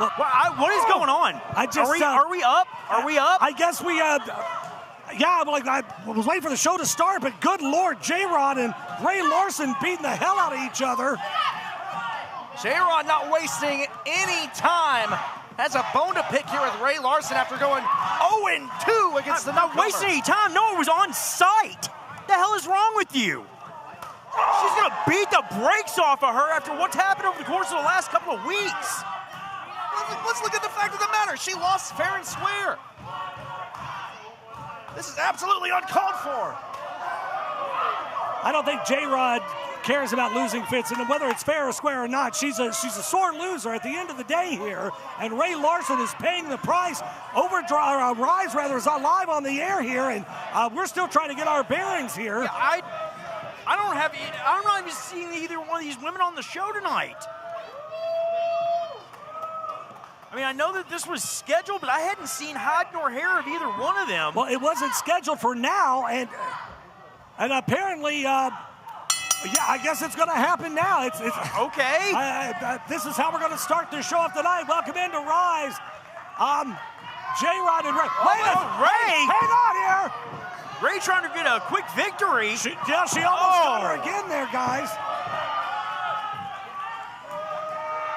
Look, what is going on? Are we up? Are we up? I guess we, yeah, like I was waiting for the show to start, but good Lord, J-Rod and Rae Larson beating the hell out of each other. J-Rod not wasting any time. Has a bone to pick here with Rae Larson after going 0-2 against the newcomer. Not wasting any time. No, it was on site. The hell is wrong with you? She's going to beat the brakes off of her after what's happened over the course of the last couple of weeks. Let's look at the fact of the matter. She lost fair and square. This is absolutely uncalled for. I don't think J-Rod cares about losing Fitz, and whether it's fair or square or not, she's a sore loser at the end of the day here, and Rae Larson is paying the price. Rise rather is live on the air here, and we're still trying to get our bearings here. Yeah, I'm not even seeing either one of these women on the show tonight. I mean, I know that this was scheduled, but I hadn't seen hide nor hair of either one of them. Well, it wasn't scheduled for now, and apparently, yeah, I guess it's going to happen now. It's okay. This is how we're going to start the show off tonight. Welcome into Rise. J-Rod and Rae. Rae! Hang on here. Rae trying to get a quick victory. She almost got her again there, guys.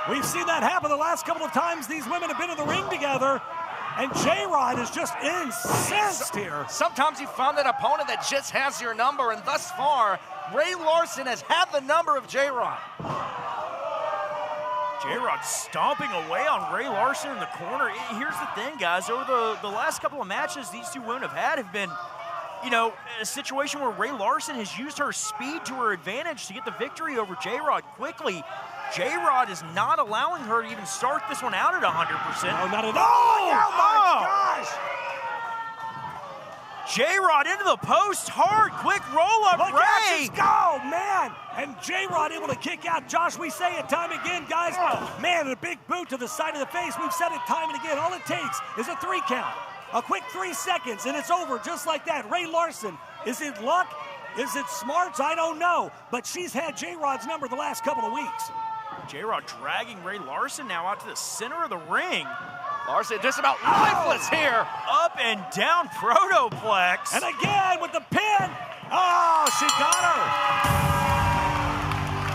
We've seen that happen the last couple of times these women have been in the ring together, and J-Rod is just incensed here. Sometimes you found an opponent that just has your number, and thus far, Rae Larson has had the number of J-Rod. J-Rod stomping away on Rae Larson in the corner. Here's the thing, guys. Over the last couple of matches these two women have been, you know, a situation where Rae Larson has used her speed to her advantage to get the victory over J-Rod quickly. J-Rod is not allowing her to even start this one out at 100%. No, not at all. Oh my gosh! J-Rod into the post, hard, quick roll-up, Rae! Go, man! And J-Rod able to kick out. Josh, we say it time again, guys. Man, a big boot to the side of the face. We've said it time and again. All it takes is a 3 count. A quick 3 seconds, and it's over just like that. Rae Larson, is it luck? Is it smarts? I don't know. But she's had J-Rod's number the last couple of weeks. J-Rod dragging Rae Larson now out to the center of the ring. Larson just about lifeless here. Up and down Protoplex. And again with the pin. Oh, she got her.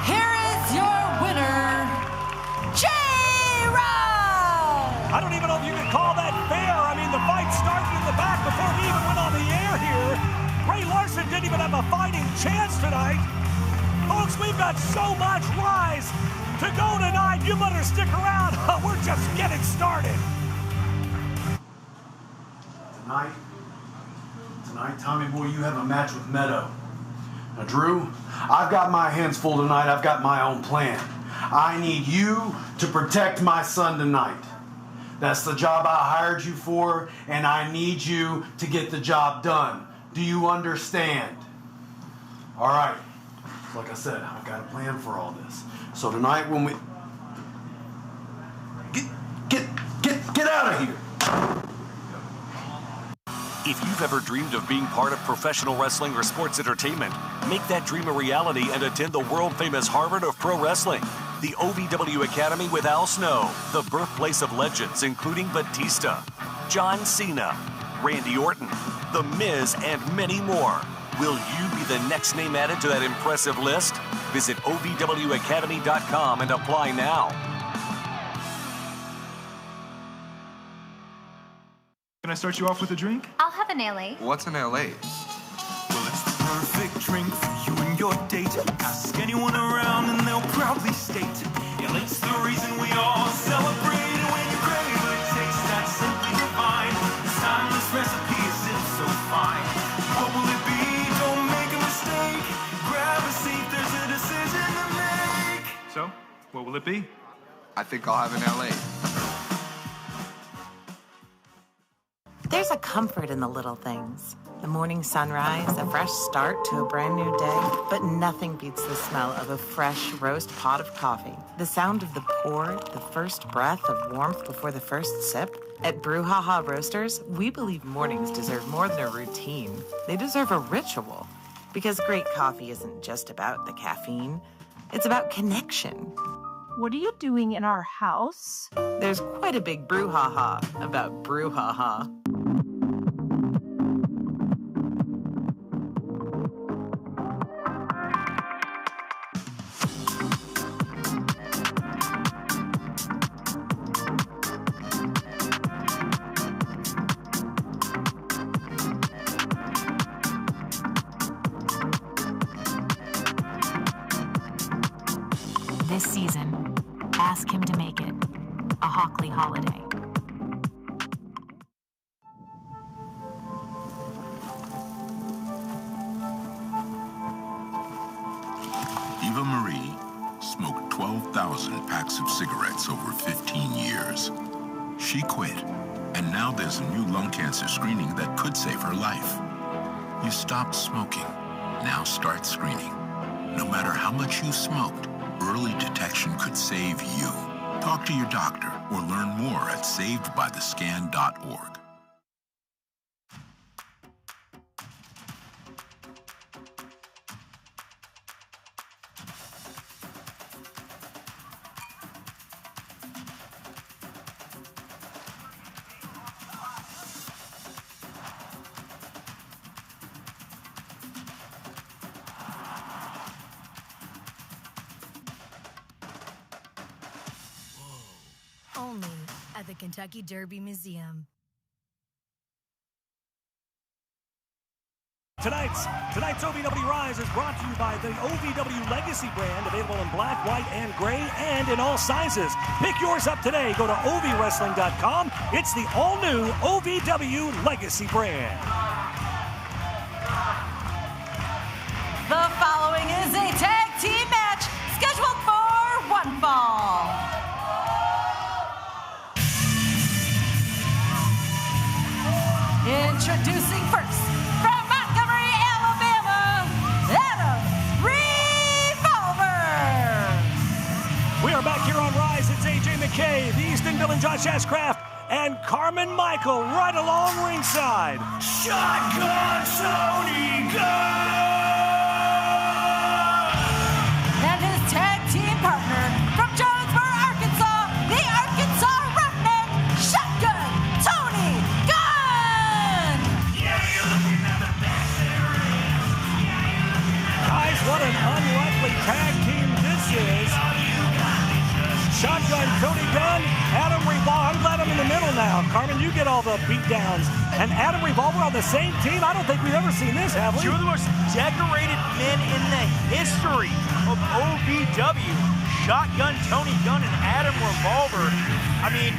Here is your winner, J-Rod. I don't even know if you can call that fair. I mean, the fight started in the back before we even went on the air here. Rae Larson didn't even have a fighting chance tonight. Folks, we've got so much Rise to go tonight. You better stick around. We're just getting started. Tonight, Tommy boy, you have a match with Meto. Now, Drew, I've got my hands full tonight. I've got my own plan. I need you to protect my son tonight. That's the job I hired you for, and I need you to get the job done. Do you understand? All right. Like I said, I've got a plan for all this. So tonight when we get out of here. If you've ever dreamed of being part of professional wrestling or sports entertainment, make that dream a reality and attend the world-famous Harvard of Pro Wrestling, the OVW Academy with Al Snow, the birthplace of legends including Batista, John Cena, Randy Orton, The Miz, and many more. Will you be the next name added to that impressive list? Visit OVWacademy.com and apply now. Can I start you off with a drink? I'll have an LA. What's an LA? Well, it's the perfect drink for you and your date. Ask anyone around and they'll proudly state, LA's the reason we all celebrate. And when you crave a taste that's simply divine, this timeless recipe isn't so fine. What will it be? Don't make a mistake. Grab a seat, there's a decision to make. So, what will it be? I think I'll have an LA. There's a comfort in the little things. The morning sunrise, a fresh start to a brand new day. But nothing beats the smell of a fresh roast pot of coffee. The sound of the pour, the first breath of warmth before the first sip. At Brouhaha Roasters, we believe mornings deserve more than a routine. They deserve a ritual. Because great coffee isn't just about the caffeine. It's about connection. What are you doing in our house? There's quite a big brouhaha about brouhaha. This season, ask him to make it a Hockley holiday. Eva Marie smoked 12,000 packs of cigarettes over 15 years. She quit, and now there's a new lung cancer screening that could save her life. You stopped smoking, now start screening. No matter how much you smoked, early detection could save you. Talk to your doctor or learn more at savedbythescan.org. Only at the Kentucky Derby Museum. Tonight's OVW Rise is brought to you by the OVW Legacy brand, available in black, white, and gray, and in all sizes. Pick yours up today. Go to ovwrestling.com. It's the all-new OVW Legacy brand. The following is a tag team match scheduled for one fall. Introducing first, from Montgomery, Alabama, Adam Revolver. We are back here on Rise. It's AJ McKay, the Easton Bill and Josh Ashcraft, and Carmen Michael right along ringside. Shotgun Tony Gunn! And his tag team partner from Jonesboro, Arkansas, the Arkansas Roughneck, Shotgun Tony Gunn! Guys, what an unlikely tag team this is. Shotgun Cody Gunn, Adam Revolver. I'm glad I'm in the middle now. Carmen, you get all the beatdowns. And Adam Revolver on the same team? I don't think we've ever seen this, have we? Two of the most decorated men in the history of OVW. Shotgun Tony Gunn and Adam Revolver. I mean,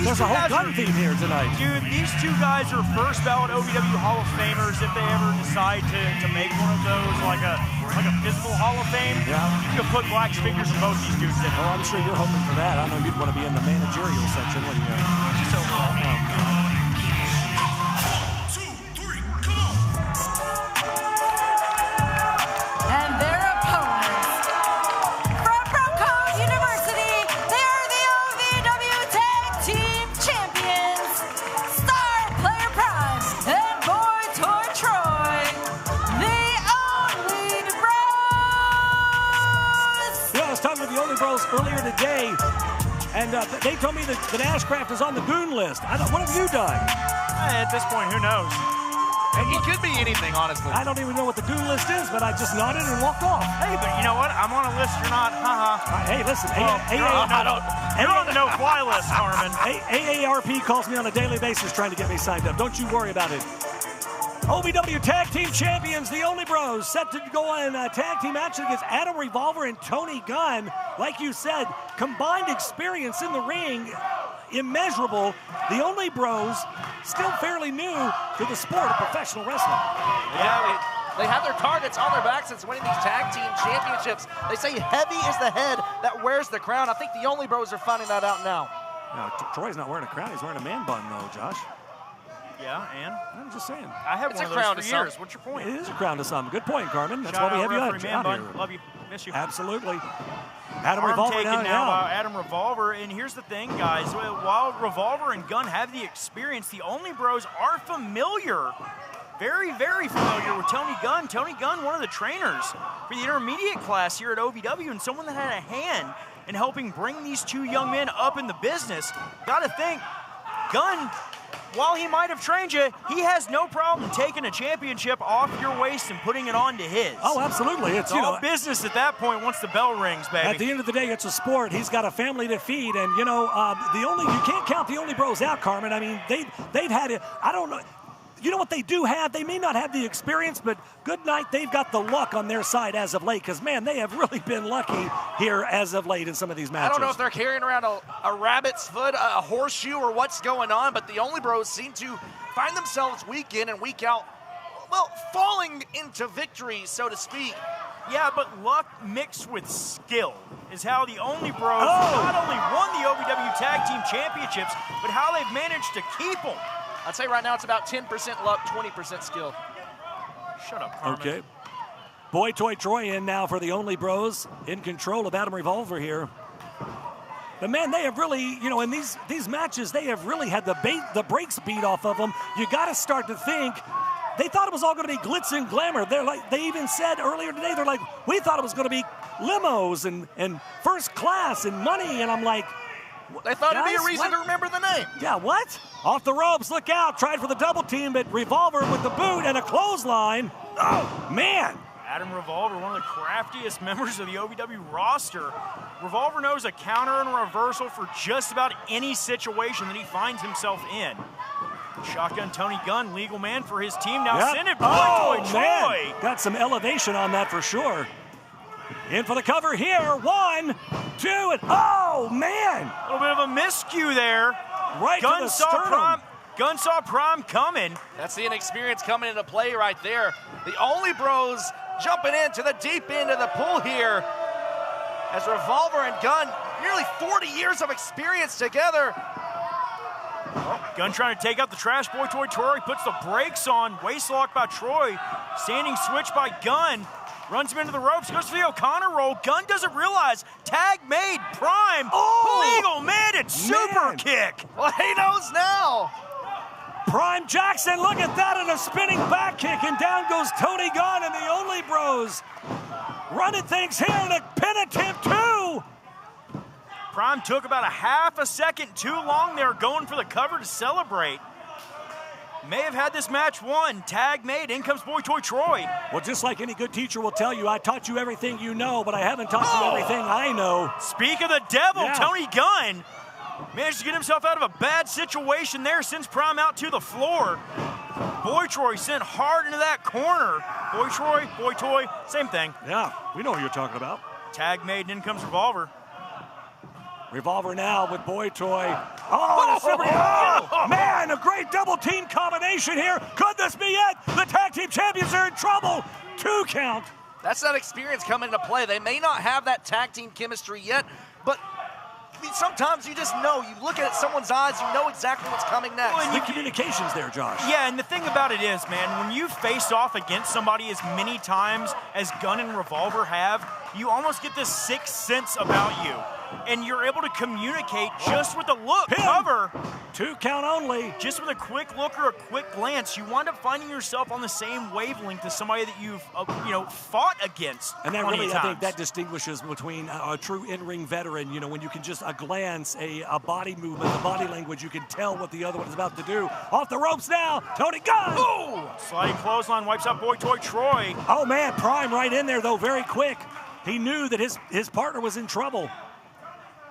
there's a whole gun theme here tonight. Dude, these two guys are first ballot OVW Hall of Famers if they ever decide to make one of those, like a physical Hall of Fame. Yeah. You can put black figures in both these dudes in. Oh, I'm sure you're hoping for that. I know you'd want to be in the managerial section when you And their opponents, from Bronco University, they are the OVW Tag Team Champions, Star Player Prime and Boy Toy Troy, the Only Bros. Yeah, I was talking to the Only Bros earlier today, and they told me that Ashcraft is on the goon list. What have you done? At this point, who knows? And he could be anything, honestly. I don't even know what the goon list is, but I just nodded and walked off. Hey, but you know what? I'm on a list. You're not. Hey, listen. Well, you're on the no-fly list, Carmen. AARP calls me on a daily basis trying to get me signed up. Don't you worry about it. OVW Tag Team Champions, the Only Bros, set to go in a tag team action against Adam Revolver and Tony Gunn. Like you said, combined experience in the ring, immeasurable. The Only Bros, still fairly new to the sport of professional wrestling. Yeah, they have their targets on their back since winning these tag team championships. They say heavy is the head that wears the crown. I think the Only Bros are finding that out now. Now, Troy's not wearing a crown. He's wearing a man bun, though, Josh. Yeah, and? I'm just saying. I have one of those for years. What's your point? It is a crown to some. Good point, Carmen. That's Shout why we out have you referee out man here. bun. Love you. Miss you. Absolutely. Adam Arm Revolver taken now. by Adam Revolver. And here's the thing, guys. While Revolver and Gunn have the experience, the Only Bros are familiar. Very, very familiar with Tony Gunn. Tony Gunn, one of the trainers for the intermediate class here at OVW, and someone that had a hand and helping bring these two young men up in the business. Got to think, Gunn, while he might have trained you, he has no problem taking a championship off your waist and putting it onto his. Oh, absolutely. It's all business at that point once the bell rings, baby. At the end of the day, it's a sport. He's got a family to feed, and you can't count the Only Bros out, Carmen. I mean, they've had it. I don't know. You know what they do have? They may not have the experience, but good night, they've got the luck on their side as of late, because, man, they have really been lucky here as of late in some of these matches. I don't know if they're carrying around a rabbit's foot, a horseshoe, or what's going on, but the Only Bros seem to find themselves week in and week out, well, falling into victory, so to speak. Yeah, but luck mixed with skill is how the Only Bros not only won the OVW Tag Team Championships, but how they've managed to keep them. I'd say right now it's about 10% luck, 20% skill. Shut up, Carmen. Okay. Boy Toy Troy in now for the Only Bros, in control of Adam Revolver here. But, man, they have really, in these matches, they have really had the brakes beat off of them. You got to start to think, they thought it was all going to be glitz and glamour. They even said earlier today, they're like, we thought it was going to be limos and first class and money. And I'm like, they thought it'd be a reason to remember the name. Yeah, what? Off the ropes, look out. Tried for the double team, but Revolver with the boot and a clothesline. Oh, man. Adam Revolver, one of the craftiest members of the OVW roster. Revolver knows a counter and a reversal for just about any situation that he finds himself in. Shotgun Tony Gunn, legal man for his team. Now send it, Boy Toy Troy. Got some elevation on that for sure. In for the cover here. 1, 2, and oh, man. A little bit of a miscue there. Right to the sternum. Gunn saw Prime coming. That's the inexperience coming into play right there. The Only Bros jumping into the deep end of the pool here as Revolver and Gunn, nearly 40 years of experience together. Gunn trying to take out the trash. Boy Toy Troy puts the brakes on. Waistlock by Troy. Standing switch by Gunn. Runs him into the ropes, goes for the O'Connor roll. Gunn doesn't realize. Tag made. Prime. Legal man and super kick. Well, he knows now. Prime Jackson, look at that, and a spinning back kick, and down goes Tony Gunn and the Only Bros. Running things here, and a pin attempt too. Prime took about a half a second too long there going for the cover to celebrate. May have had this match won. Tag made. In comes Boy Toy Troy. Well, just like any good teacher will tell you, I taught you everything you know, but I haven't taught you everything I know. Speak of the devil, Tony Gunn managed to get himself out of a bad situation there, sends Prime out to the floor. Boy Troy sent hard into that corner. Boy Troy, Boy Toy, same thing. Yeah, we know what you're talking about. Tag made, and in comes Revolver. Revolver now with Boy Toy. Oh, man, a great double team combination here. Could this be it? The tag team champions are in trouble. 2 count. That's that experience coming into play. They may not have that tag team chemistry yet, but sometimes you just know. You look at someone's eyes, you know exactly what's coming next. Well, the communication's there, Josh. Yeah, and the thing about it is, man, when you face off against somebody as many times as Gunn and Revolver have, you almost get this sixth sense about you. And you're able to communicate just with a look. Cover. 2 count only. Just with a quick look or a quick glance, you wind up finding yourself on the same wavelength as somebody that you've, fought against. And that really, I think, that distinguishes between a true in-ring veteran. You know, when you can just a glance, a body movement, the body language, you can tell what the other one is about to do. Off the ropes now, Tony Gunn. Ooh! Sliding clothesline wipes out Boy Toy Troy. Oh man, Prime right in there though, very quick. He knew that his partner was in trouble.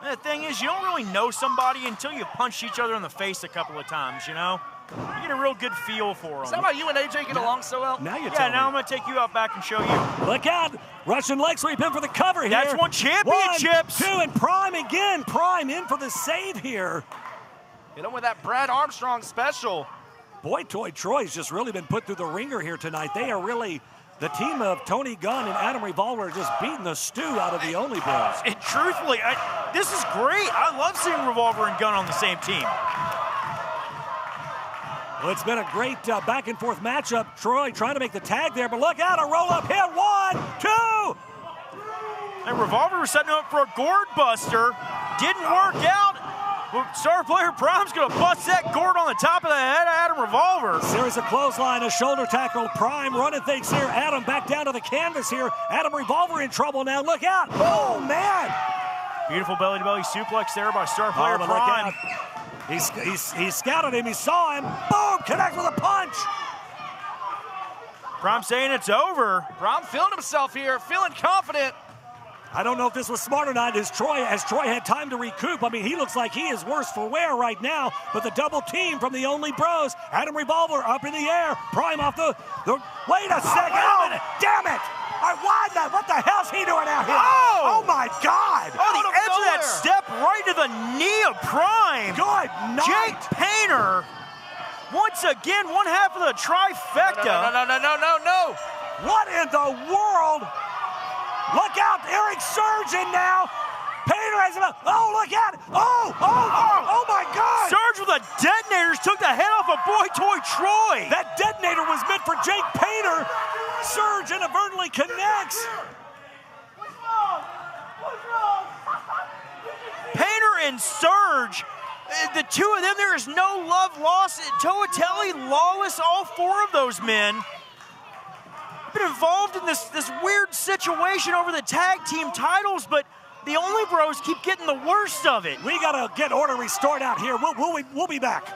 And the thing is, you don't really know somebody until you punch each other in the face a couple of times, you know? You get a real good feel for them. Is that why you and AJ get along so well? Now you're now I'm going to take you out back and show you. Look out. Russian leg sweep in for the cover here. That's 1 championships. 1, 2, and Prime again. Prime in for the save here. Hit him with that Brad Armstrong special. Boy, Toy Troy's just really been put through the ringer here tonight. They are really... The team of Tony Gunn and Adam Revolver are just beating the stew out of the Only Bros. And truthfully, this is great. I love seeing Revolver and Gunn on the same team. Well, it's been a great back-and-forth matchup. Troy trying to make the tag there, but look out, a roll-up hit. 1, 2. And Revolver was setting up for a gourd buster. Didn't work out. Star player Prime's going to bust that gourd on the top of the head of Adam Revolver. Series of clothesline, a shoulder tackle. Prime running things here. Adam back down to the canvas here. Adam Revolver in trouble now. Look out. Oh, man. Beautiful belly-to-belly suplex there by star player Prime. He scouted him. He saw him. Boom! Connect with a punch. Prime saying it's over. Prime feeling himself here, feeling confident. I don't know if this was smart or not. As Troy had time to recoup. I mean, he looks like he is worse for wear right now. But the double team from the Only Bros. Adam Revolver up in the air. Prime off the wait a second. Oh, damn it. What the hell's he doing out here? Oh my God. Oh, the edge of that step right to the knee of Prime. Good night. Jake Painter, once again, one half of the trifecta. No. What in the world? Look out, Eric Surge in now. Painter has him up. Oh, look out. Oh my God. Surge with the detonators took the head off of Boy Toy Troy. That detonator was meant for Jake Painter. Surge inadvertently connects. What's wrong? Painter and Surge, the two of them, there is no love lost. Toatelli, Lawless, all four of those men been involved in this weird situation over the tag team titles, but the Only Bros keep getting the worst of it. We got to get order restored out here. We'll be back.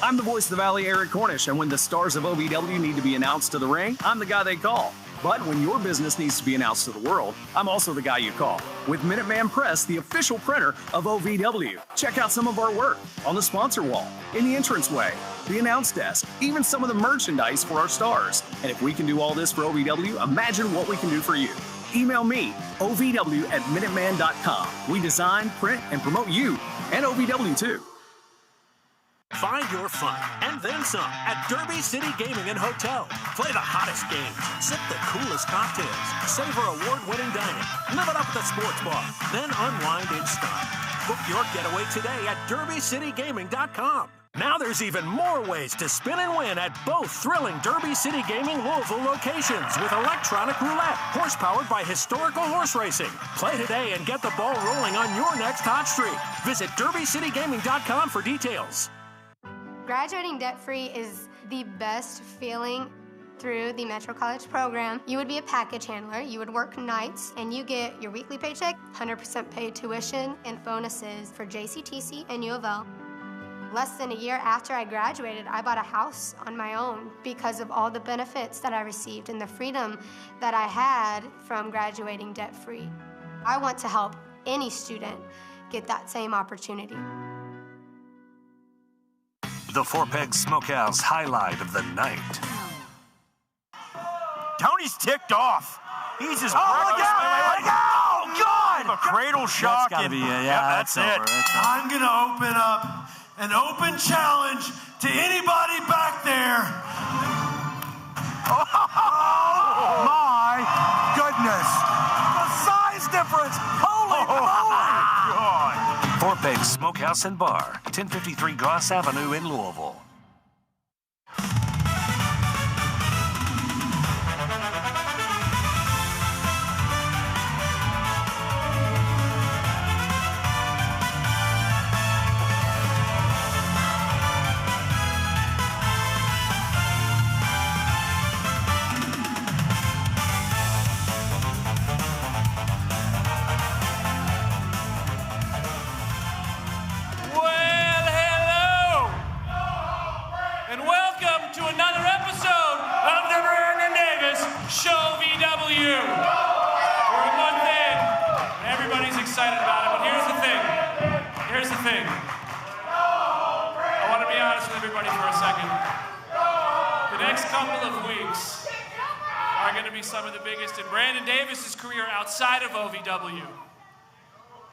I'm the voice of the Valley, Eric Cornish, and when the stars of OVW need to be announced to the ring, I'm the guy they call. But when your business needs to be announced to the world, I'm also the guy you call. With Minuteman Press, the official printer of OVW. Check out some of our work on the sponsor wall, in the entranceway, the announce desk, even some of the merchandise for our stars. And if we can do all this for OVW, imagine what we can do for you. Email me, ovw@minuteman.com. We design, print, and promote you, and OVW too. Find your fun and then some at Derby City Gaming and Hotel. Play the hottest games, sip the coolest cocktails, savor award-winning dining, live it up at the sports bar, then unwind in style. Book your getaway today at derbycitygaming.com. Now there's even more ways to spin and win at both thrilling Derby City Gaming Louisville locations with electronic roulette, horse-powered by historical horse racing. Play today and get the ball rolling on your next hot streak. Visit derbycitygaming.com for details. Graduating debt-free is the best feeling through the Metro College program. You would be a package handler, you would work nights, and you get your weekly paycheck, 100% paid tuition, and bonuses for JCTC and U of L. Less than a year after I graduated, I bought a house on my own because of all the benefits that I received and the freedom that I had from graduating debt-free. I want to help any student get that same opportunity. The Four Pegs Smokehouse highlight of the night. Tony's ticked off. He's just look out! Oh, God! A cradle shock. That's gotta be it. Yeah, that's it. I'm going to open up an open challenge to anybody back there. Oh, my goodness. The size difference. Holy moly. God. Four Pegs Smokehouse and Bar, 1053 Goss Avenue in Louisville. ShoVW. We're a month in, and everybody's excited about it, but here's the thing. I want to be honest with everybody for a second. The next couple of weeks are going to be some of the biggest in Brandon Davis's career outside of OVW.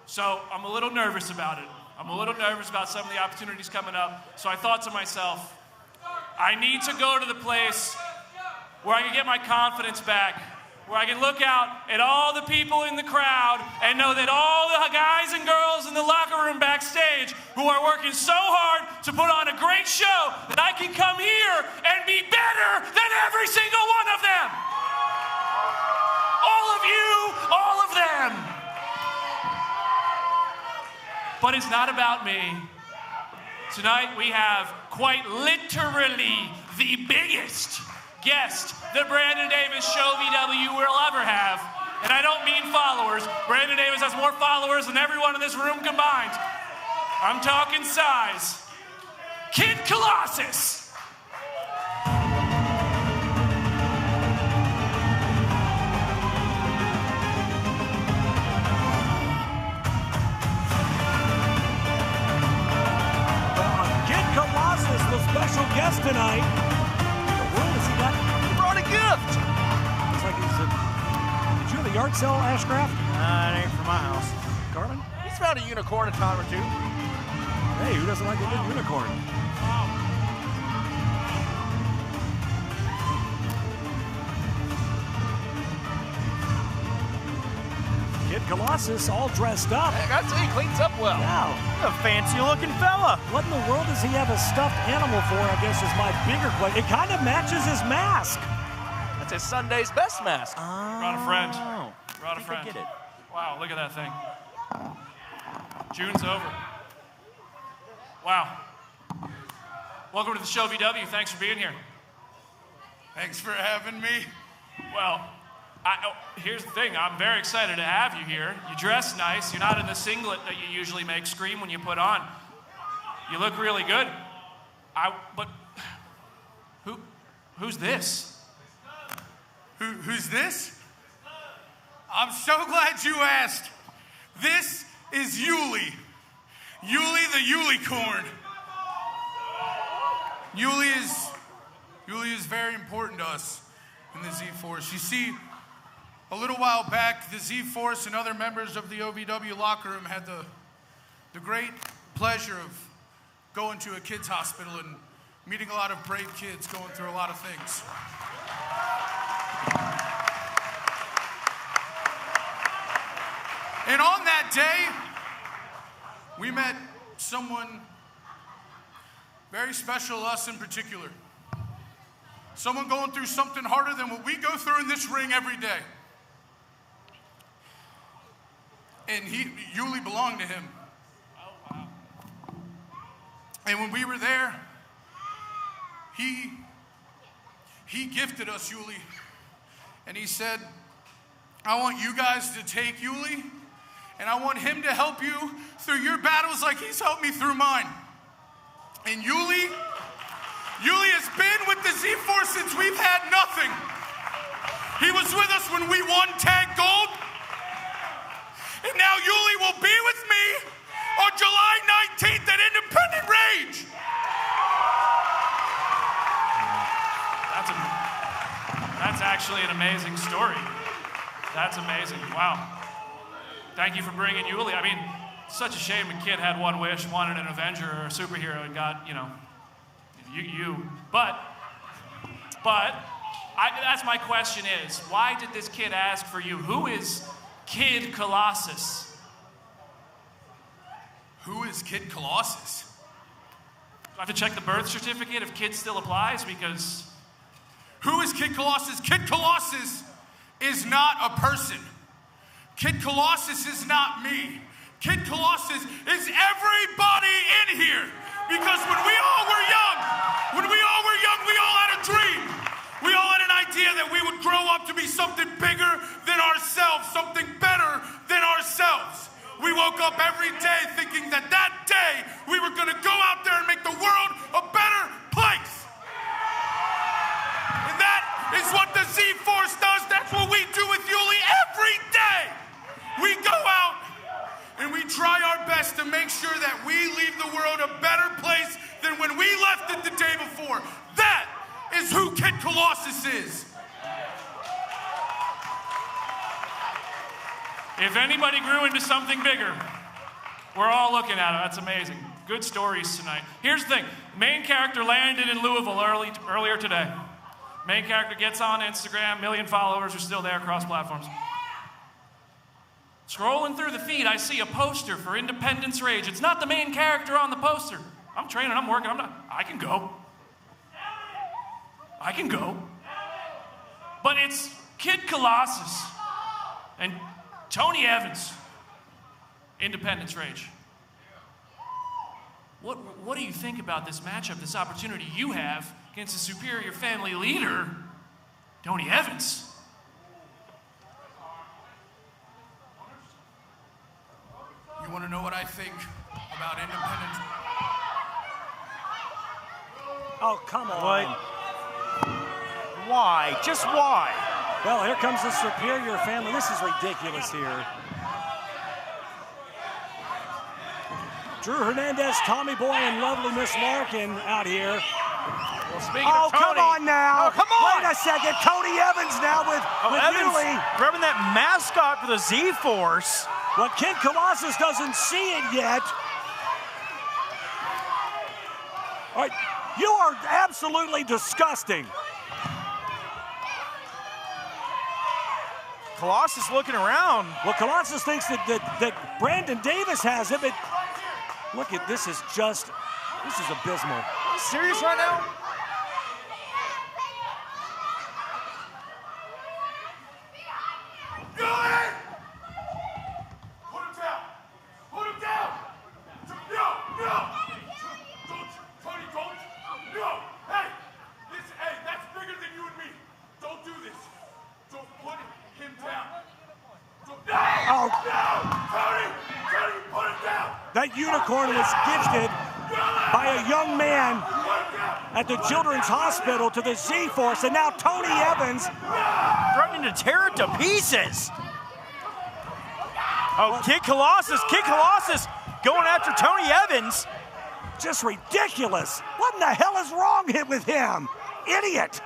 So I'm a little nervous about it. I'm a little nervous about some of the opportunities coming up. So I thought to myself, I need to go to the place where I can get my confidence back, where I can look out at all the people in the crowd and know that all the guys and girls in the locker room backstage who are working so hard to put on a great show that I can come here and be better than every single one of them. All of you, all of them. But it's not about me. Tonight we have quite literally the biggest guest that Brandon Davis ShoVW will ever have. And I don't mean followers. Brandon Davis has more followers than everyone in this room combined. I'm talking size. Kid Colossus. Colossus, the special guest tonight. What has he got? He brought a gift. Looks like he's did you have a yard sale, Ashcraft? It ain't from my house. Carmen? He's found a unicorn a time or two. Hey, who doesn't like a good unicorn? Kid Colossus all dressed up. I gotta say, he cleans up well. Wow. A fancy looking fella. What in the world does he have a stuffed animal for, I guess is my bigger question. It kind of matches his mask. That's his Sunday's best mask. Brought a friend. Brought a I friend. get it. Wow, look at that thing. June's over. Wow. Welcome to the ShoVW. Thanks for being here. Thanks for having me. Well, here's the thing. I'm very excited to have you here. You dress nice. You're not in the singlet that you usually make scream when you put on. You look really good. But who's this? Who's this? I'm so glad you asked. This is Yuli. Yuli the Yulicorn. Yuli is very important to us in the Z-Force. You see, a little while back, the Z-Force and other members of the OVW locker room had the great pleasure of going to a kids' hospital and meeting a lot of brave kids going through a lot of things. And on that day, we met someone very special to us in particular. Someone going through something harder than what we go through in this ring every day. And Yuli belonged to him. Oh, wow. And when we were there, he gifted us Yuli. And he said, I want you guys to take Yuli, and I want him to help you through your battles like he's helped me through mine. And Yuli has been with the Z-Force since we've had nothing. He was with us when we won Tag Gold. And now Yuli will be with me on July 19th at Independent Rage. That's actually an amazing story. That's amazing. Wow. Thank you for bringing Yuli. I mean, it's such a shame a kid had one wish, wanted an Avenger or a superhero, and got, you. But that's my question is, why did this kid ask for you? Who is Kid Colossus? Who is Kid Colossus? Do I have to check the birth certificate if kid still applies? Because... Who is Kid Colossus? Kid Colossus is not a person. Kid Colossus is not me. Kid Colossus is everybody in here. Because when we all were young, we all had a dream. We all had an idea that we would grow up to be something bigger than ourselves, something better than ourselves. We woke up every day thinking that day we were going to go out there and make the world a better place. And that is what the Z-Force does. That's what we do with Yuli every day. We go out and we try our best to make sure that we leave the world a better place than when we left it the day before. That is who Kid Colossus is. If anybody grew into something bigger, we're all looking at it. That's amazing. Good stories tonight. Here's the thing. Main character landed in Louisville earlier today. Main character gets on Instagram, million followers are still there across platforms. Scrolling through the feed, I see a poster for Independence Rage. It's not the main character on the poster. I'm training, I'm working, I can go. I can go. But it's Kid Colossus and Tony Evans. Independence Rage. What do you think about this matchup, this opportunity you have against a superior family leader, Tony Evans? You want to know what I think about Independence? Oh, come on. What? Why? Just why? Well, here comes the superior family. This is ridiculous here. Drew Hernandez, Tommy Boy, and lovely Miss Larkan out here. Well, speaking oh, of Tony, come on now. Oh, come on. Wait a second. Cody Evans now with Evans Yuli. grabbing that mascot for the Z-Force. Well, Kid Colossus doesn't see it yet. All right, you are absolutely disgusting. Colossus looking around. Well, Colossus thinks that Brandon Davis has it, but look at this is abysmal. Are you serious right now? That unicorn was gifted by a young man at the Children's Hospital to the Z-Force, and now Tony Evans threatening to tear it to pieces. Oh, Kid Colossus going after Tony Evans. Just ridiculous. What in the hell is wrong with him? Idiot.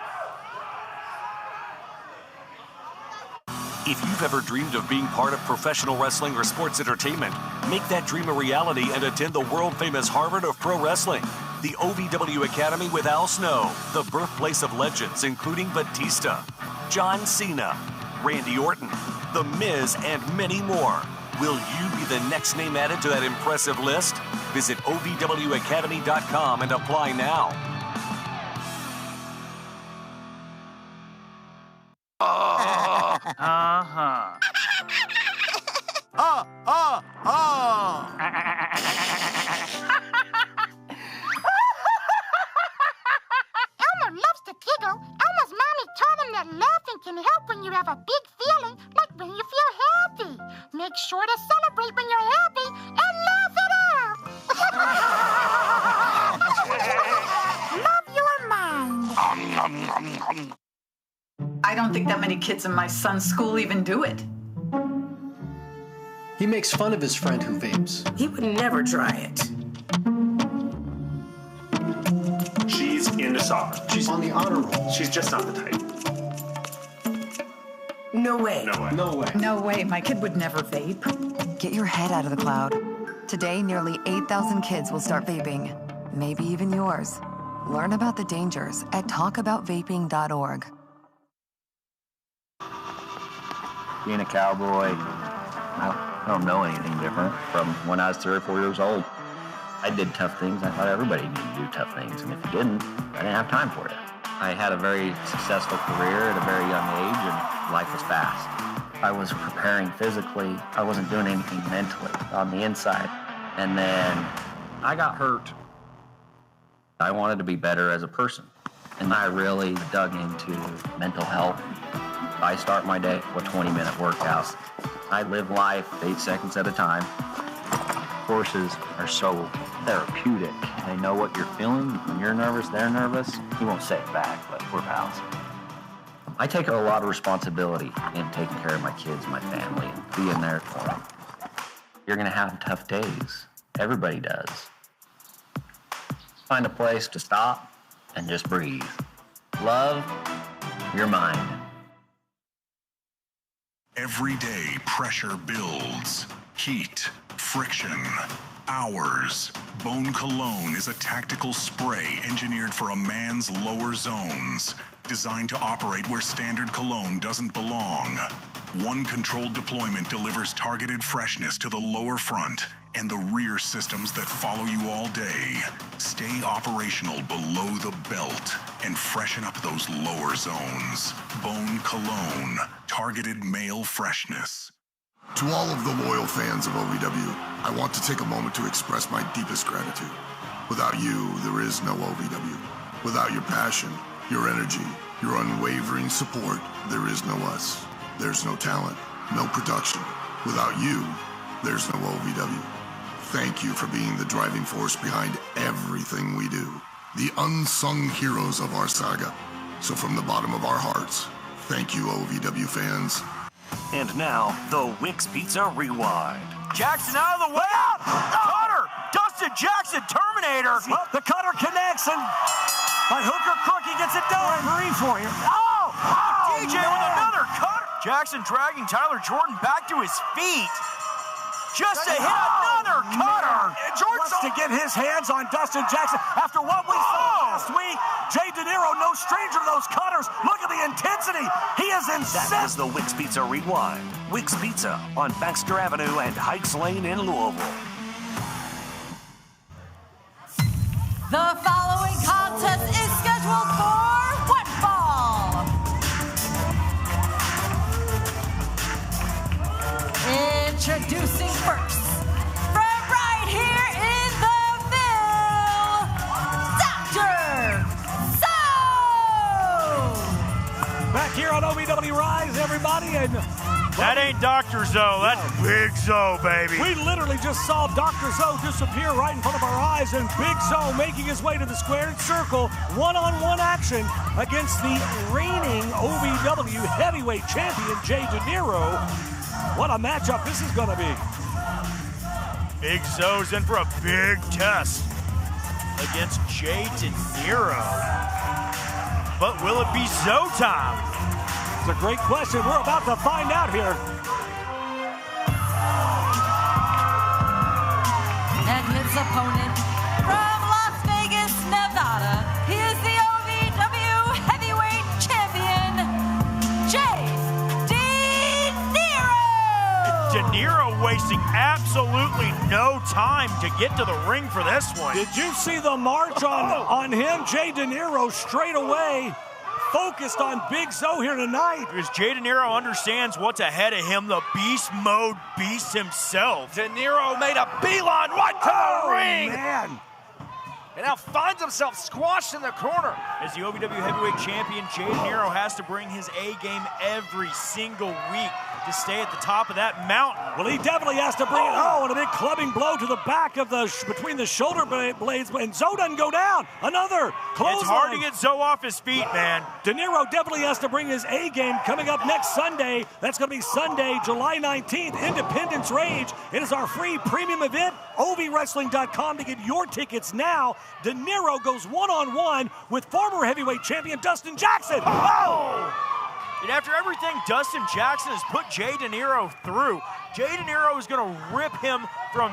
If you've ever dreamed of being part of professional wrestling or sports entertainment, make that dream a reality and attend the world-famous Harvard of Pro Wrestling, the OVW Academy with Al Snow, the birthplace of legends including Batista, John Cena, Randy Orton, The Miz, and many more. Will you be the next name added to that impressive list? Visit OVWacademy.com and apply now. Elmer loves to giggle. Elmer's mommy taught him that laughing can help when you have a big feeling, like when you feel happy. Make sure to celebrate when you're happy and laugh it out. Love your mind. I don't think that many kids in my son's school even do it. He makes fun of his friend who vapes. He would never try it. She's into soccer. She's on the honor roll. She's just not the type. No way. No way. No way. No way. My kid would never vape. Get your head out of the cloud. Today, nearly 8,000 kids will start vaping. Maybe even yours. Learn about the dangers at talkaboutvaping.org. Being a cowboy, I don't know anything different from when I was 3 or 4 years old. I did tough things. I thought everybody needed to do tough things, and if you didn't, I didn't have time for it. I had a very successful career at a very young age, and life was fast. I was preparing physically. I wasn't doing anything mentally on the inside. And then I got hurt. I wanted to be better as a person, and I really dug into mental health. I start my day with 20-minute workouts. I live life 8 seconds at a time. Horses are so therapeutic. They know what you're feeling. When you're nervous, they're nervous. You won't say it back, but we're pals. I take a lot of responsibility in taking care of my kids, my family, and being there for them. You're gonna have tough days. Everybody does. Find a place to stop and just breathe. Love your mind. Every day, pressure builds. Heat, friction, hours. Bone Cologne is a tactical spray engineered for a man's lower zones. designed to operate where standard cologne doesn't belong. One controlled deployment delivers targeted freshness to the lower front and the rear systems that follow you all day. Stay operational below the belt and freshen up those lower zones. Bone Cologne, targeted male freshness. To all of the loyal fans of OVW, I want to take a moment to express my deepest gratitude. Without you, there is no OVW. Without your passion, your energy, your unwavering support, there is no us. There's no talent, no production. Without you, there's no OVW. Thank you for being the driving force behind everything we do. The unsung heroes of our saga. So from the bottom of our hearts, thank you, OVW fans. And now, the Wix Pizza Rewind. Jackson out of the way. Cutter. Dustin Jackson, Terminator. The cutter connects, and by hook or crook, he gets it done. Marine for you. DJ with another cutter. Jackson dragging Tyler Jordan back to his feet. Just to hit another cutter. Jordan wants to get his hands on Dustin Jackson after what we saw last week. Jay DeNiro, no stranger to those cutters. Look at the intensity. He is incensed. That was the Wix Pizza Rewind. Wix Pizza on Baxter Avenue and Heights Lane in Louisville. The following contest is scheduled for one fall. Introducing first, from right here in the Ville, Dr. So! Back here on OVW Rise, everybody, and that ain't Dr. Zoe, that's Big Zoe, baby. We literally just saw Dr. Zoe disappear right in front of our eyes, and Big Zoe making his way to the squared circle, one-on-one action against the reigning OVW heavyweight champion, Jay DeNiro. What a matchup this is going to be. Big Zoe's in for a big test against Jay DeNiro. But will it be Zoe time? It's a great question. We're about to find out here. And his opponent from Las Vegas, Nevada, he is the OVW heavyweight champion, Jay DeNiro. DeNiro wasting absolutely no time to get to the ring for this one. Did you see the march on him? Jay DeNiro straight away focused on Big Zoe here tonight. Because Jay DeNiro understands what's ahead of him, the beast mode beast himself. DeNiro made a beeline right to the ring. Man. And now finds himself squashed in the corner. As the OVW heavyweight champion, Jay DeNiro has to bring his A game every single week to stay at the top of that mountain. Well, he definitely has to bring it. And a big clubbing blow to the back of between the shoulder blades, and Zoe doesn't go down. Another clothesline. It's hard to get Zoe off his feet, man. DeNiro definitely has to bring his A game coming up next Sunday. That's going to be Sunday, July 19th, Independence Rage. It is our free premium event, ovwrestling.com to get your tickets now. DeNiro goes one-on-one with former heavyweight champion Dustin Jackson. And after everything Dustin Jackson has put Jay DeNiro through, Jay DeNiro is going to rip him from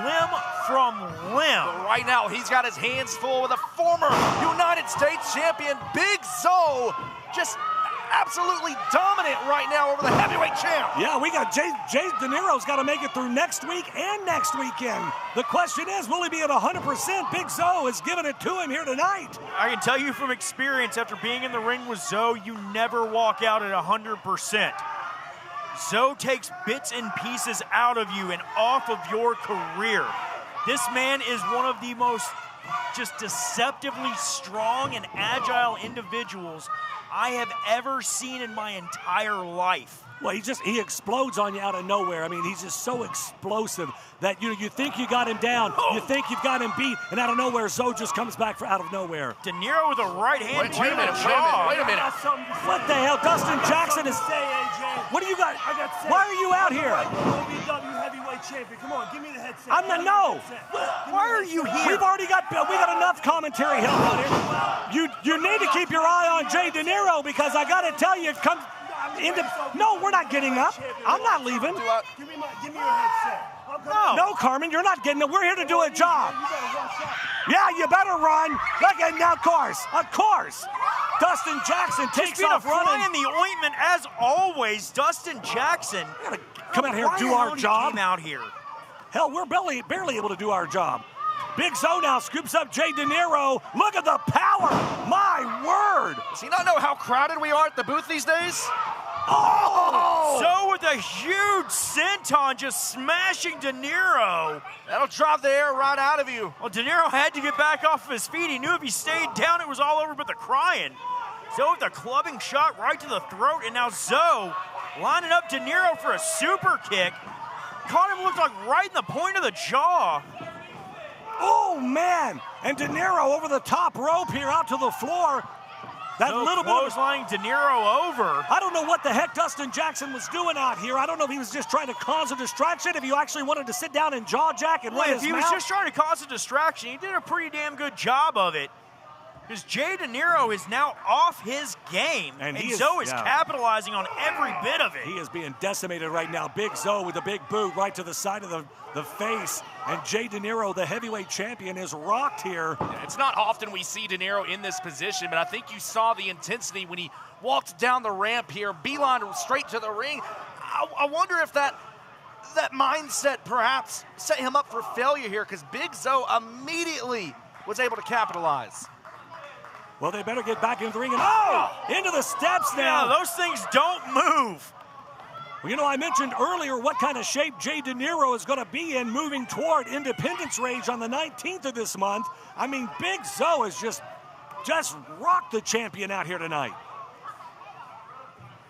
limb. But right now, he's got his hands full with a former United States champion, Big Zoe, just absolutely dominant right now over the heavyweight champ. Yeah, we got Jay DeNiro's got to make it through next week and next weekend. The question is, will he be at 100%? Big Zoe has given it to him here tonight. I can tell you from experience, after being in the ring with Zoe, you never walk out at 100%. Zoe takes bits and pieces out of you and off of your career. This man is one of the most just deceptively strong and agile individuals I have ever seen in my entire life. Well, he explodes on you out of nowhere. I mean, he's just so explosive that you think you got him down, you think you've got him beat, and out of nowhere, Zoe just comes back out of nowhere. DeNiro with a right hand. Wait a minute. What the hell? Dustin Jackson is. What do you got? Why are you out here? OVW heavyweight champion. Come on, give me the headset. No. Why are you here? We got enough commentary help out here. You need to keep your eye on Jay DeNiro, because I got to tell you, no, we're not getting up. I'm not leaving. Give me your headset. No, Carmen, you're not getting it. We're here to do a job. Yeah, you better run. Look, and of course. Dustin Jackson takes Just off being a fly running. in the ointment as always. Dustin Jackson. Come out here and do our job. Came out here. Hell, we're barely able to do our job. Big Zo now scoops up Jay DeNiro. Look at the power. My word. Does he not know how crowded we are at the booth these days? Oh! So with a huge senton just smashing DeNiro. That'll drop the air right out of you. Well, DeNiro had to get back off of his feet. He knew if he stayed down, it was all over but the crying. Zo with a clubbing shot right to the throat, and now Zo lining up DeNiro for a super kick. Caught him, looked like right in the point of the jaw. Oh, man. And DeNiro over the top rope here out to the floor. That so little bit of clotheslining DeNiro over. I don't know what the heck Dustin Jackson was doing out here. I don't know if he was just trying to cause a distraction, if he actually wanted to sit down and jaw jack and run his If he was just trying to cause a distraction, he did a pretty damn good job of it. Because Jay DeNiro is now off his game, and Zo is capitalizing on every bit of it. He is being decimated right now. Big Zo with a big boot right to the side of the face. And Jay DeNiro, the heavyweight champion, is rocked here. It's not often we see DeNiro in this position, but I think you saw the intensity when he walked down the ramp here, beeline straight to the ring. I wonder if that mindset perhaps set him up for failure here, because Big Zo immediately was able to capitalize. Well, they better get back into the ring and into the steps now. Yeah, those things don't move. Well, you know, I mentioned earlier what kind of shape Jay DeNiro is going to be in moving toward Independence Rage on the 19th of this month. I mean, Big Zo has just rocked the champion out here tonight.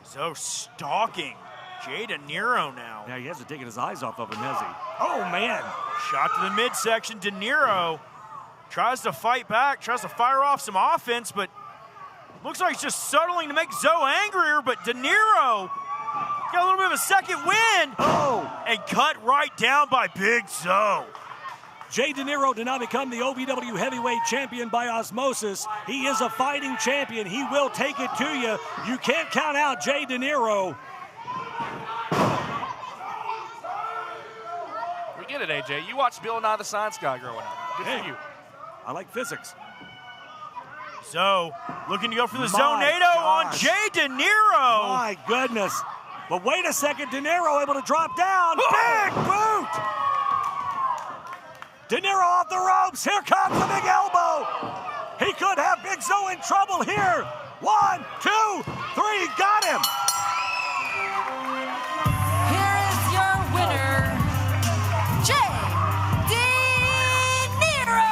Zo stalking Jay DeNiro now. Yeah, he hasn't taken his eyes off of him, has he? Oh, man. Shot to the midsection. DeNiro tries to fight back, tries to fire off some offense, but looks like he's just settling to make Zo angrier, but DeNiro got a little bit of a second wind. And cut right down by Big Zo. Jay DeNiro did not become the OVW heavyweight champion by osmosis. He is a fighting champion. He will take it to you. You can't count out Jay DeNiro. We get it, AJ. You watched Bill Nye the Science Guy growing up. Good for you. I like physics. Zo looking to go for the Zonado on Jay DeNiro. My goodness. But wait a second, DeNiro able to drop down. Big boot. DeNiro off the ropes. Here comes the big elbow. He could have Big Zo in trouble here. 1, 2, 3, got him. Here is your winner, Jay DeNiro.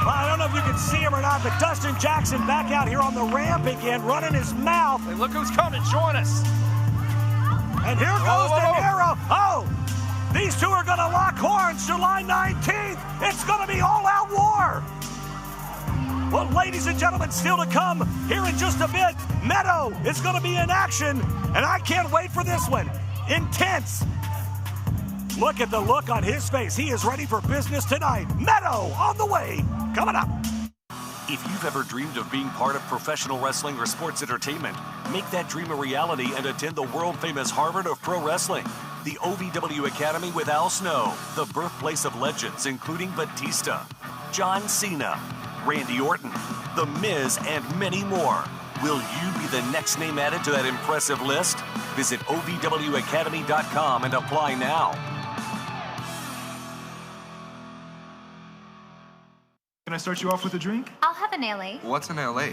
Well, I don't know if you can see him or not, but Dustin Jackson back out here on the ramp again, running his mouth. Hey, look who's coming. Join us. And here goes DeNiro. Oh, these two are going to lock horns July 19th. It's going to be all-out war. Well, ladies and gentlemen, still to come here in just a bit. Meto is going to be in action, and I can't wait for this one. Intense. Look at the look on his face. He is ready for business tonight. Meto on the way. Coming up. If you've ever dreamed of being part of professional wrestling or sports entertainment, make that dream a reality and attend the world-famous Harvard of Pro Wrestling, the OVW Academy with Al Snow, the birthplace of legends including Batista, John Cena, Randy Orton, The Miz, and many more. Will you be the next name added to that impressive list? Visit OVWacademy.com and apply now. Can I start you off with a drink? I'll have an LA. What's an LA? Well,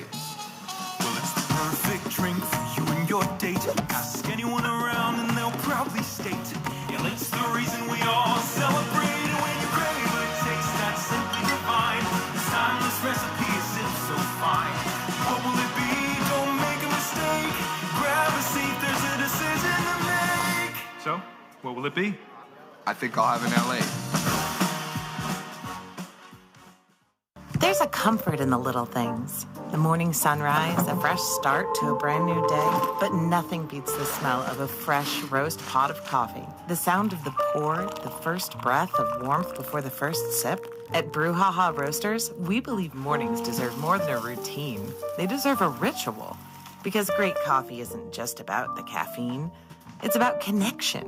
it's the perfect drink for you and your date. Ask anyone around and they'll proudly state, LA's the reason we all celebrate. And when you crave a taste that's simply divine, this timeless recipe is so fine. What will it be? Don't make a mistake. Grab a seat, there's a decision to make. So, what will it be? I think I'll have an LA. There's a comfort in the little things. The morning sunrise, a fresh start to a brand new day. But nothing beats the smell of a fresh roast pot of coffee. The sound of the pour, the first breath of warmth before the first sip. At Brouhaha Roasters, we believe mornings deserve more than a routine. They deserve a ritual. Because great coffee isn't just about the caffeine. It's about connection.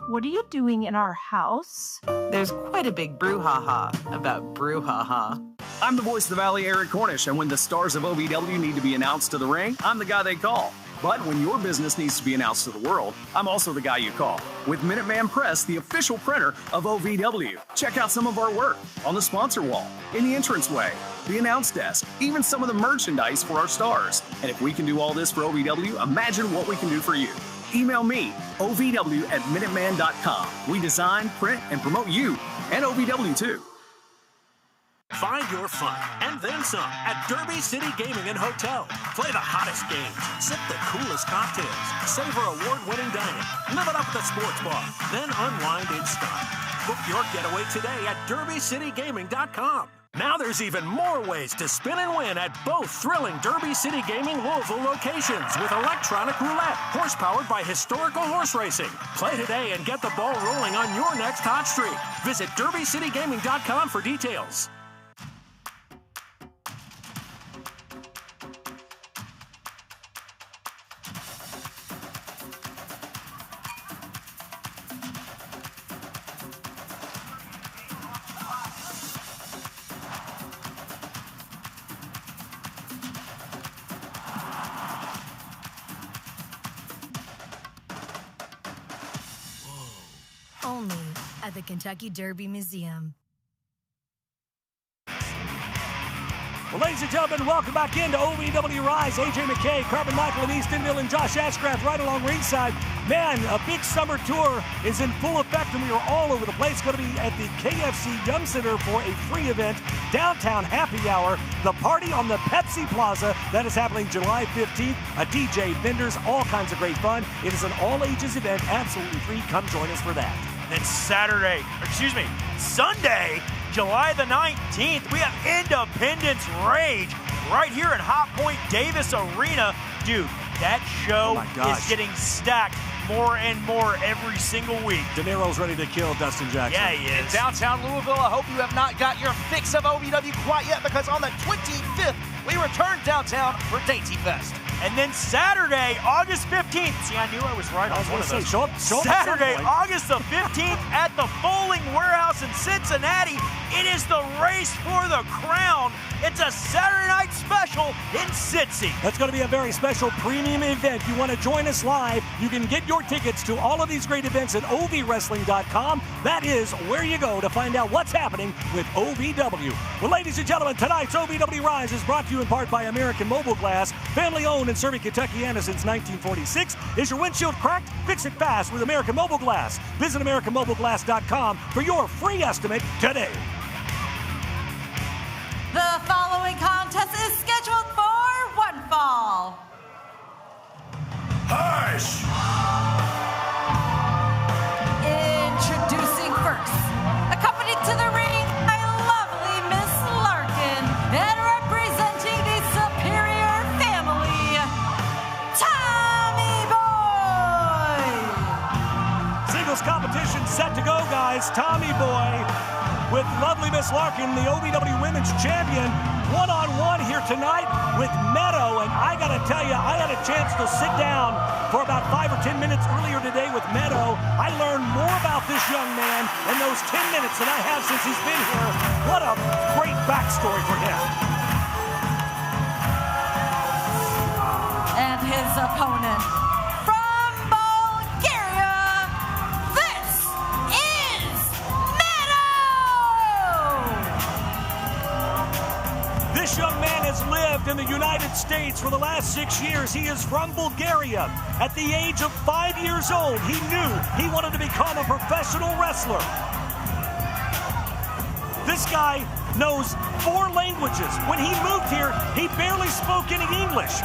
What are you doing in our house? There's quite a big brouhaha about Brouhaha. I'm the voice of the Valley, Eric Cornish, and when the stars of OVW need to be announced to the ring, I'm the guy they call. But when your business needs to be announced to the world, I'm also the guy you call. With Minuteman Press, the official printer of OVW. Check out some of our work on the sponsor wall, in the entranceway, the announce desk, even some of the merchandise for our stars. And if we can do all this for OVW, imagine what we can do for you. Email me, ovw@minuteman.com. We design, print, and promote you, and OVW too. Find your fun and then some at Derby City Gaming and Hotel. Play the hottest games, sip the coolest cocktails, savor award-winning dining, live it up at the sports bar, then unwind in style. Book your getaway today at derbycitygaming.com. Now there's even more ways to spin and win at both thrilling Derby City Gaming Louisville locations with electronic roulette, horse-powered by historical horse racing. Play today and get the ball rolling on your next hot streak. Visit derbycitygaming.com for details. Only at the Kentucky Derby Museum. Well, ladies and gentlemen, welcome back into OVW Rise. AJ McKay, Carmen Michael, and Eastonville, and Josh Ashcraft right along ringside. Man, a big summer tour is in full effect, and we are all over the place. Going to be at the KFC Yum Center for a free event, Downtown Happy Hour, the party on the Pepsi Plaza. That is happening July 15th. A DJ, vendors, all kinds of great fun. It is an all-ages event, absolutely free. Come join us for that. Then Sunday, July the 19th, we have Independence Rage right here at Hot Point Davis Arena. Dude, that show is getting stacked more and more every single week. DeNiro's ready to kill Dustin Jackson. Yeah, he is. In downtown Louisville, I hope you have not got your fix of OVW quite yet, because on the 25th, we return downtown for Dainty Fest. And then Saturday, August 15th. See, I knew I was right on one of those. Saturday, August the 15th at the Bowling Warehouse in Cincinnati. It is the race for the crown. It's a Saturday night special in Cincy. That's going to be a very special premium event. You want to join us live, you can get your tickets to all of these great events at ovwrestling.com. That is where you go to find out what's happening with OVW. Well, ladies and gentlemen, tonight's OVW Rise is brought to you in part by American Mobile Glass, family owned and serving Kentuckiana since 1946. Is your windshield cracked? Fix it fast with American Mobile Glass. Visit AmericanMobileGlass.com for your free estimate today. The following contest is scheduled for one fall. Hush! Introducing first, accompanied to the ring by lovely Miss Larkan, and representing the Superior family, Tommy Boy! Singles competition set to go, guys. Tommy Boy with lovely Miss Larkan, the OVW Women's Champion, one-on-one here tonight with Meto. And I got to tell you, I had a chance to sit down for about 5 or 10 minutes earlier today with Meto. I learned more about this young man in those 10 minutes than I have since he's been here. What a great backstory for him. And his opponent from Bulgaria, this is Meto! This young man has lived in the United States for the last 6 years. He is from Bulgaria. At the age of 5 years old, he knew he wanted to become a professional wrestler. This guy knows 4 languages. When he moved here, he barely spoke any English.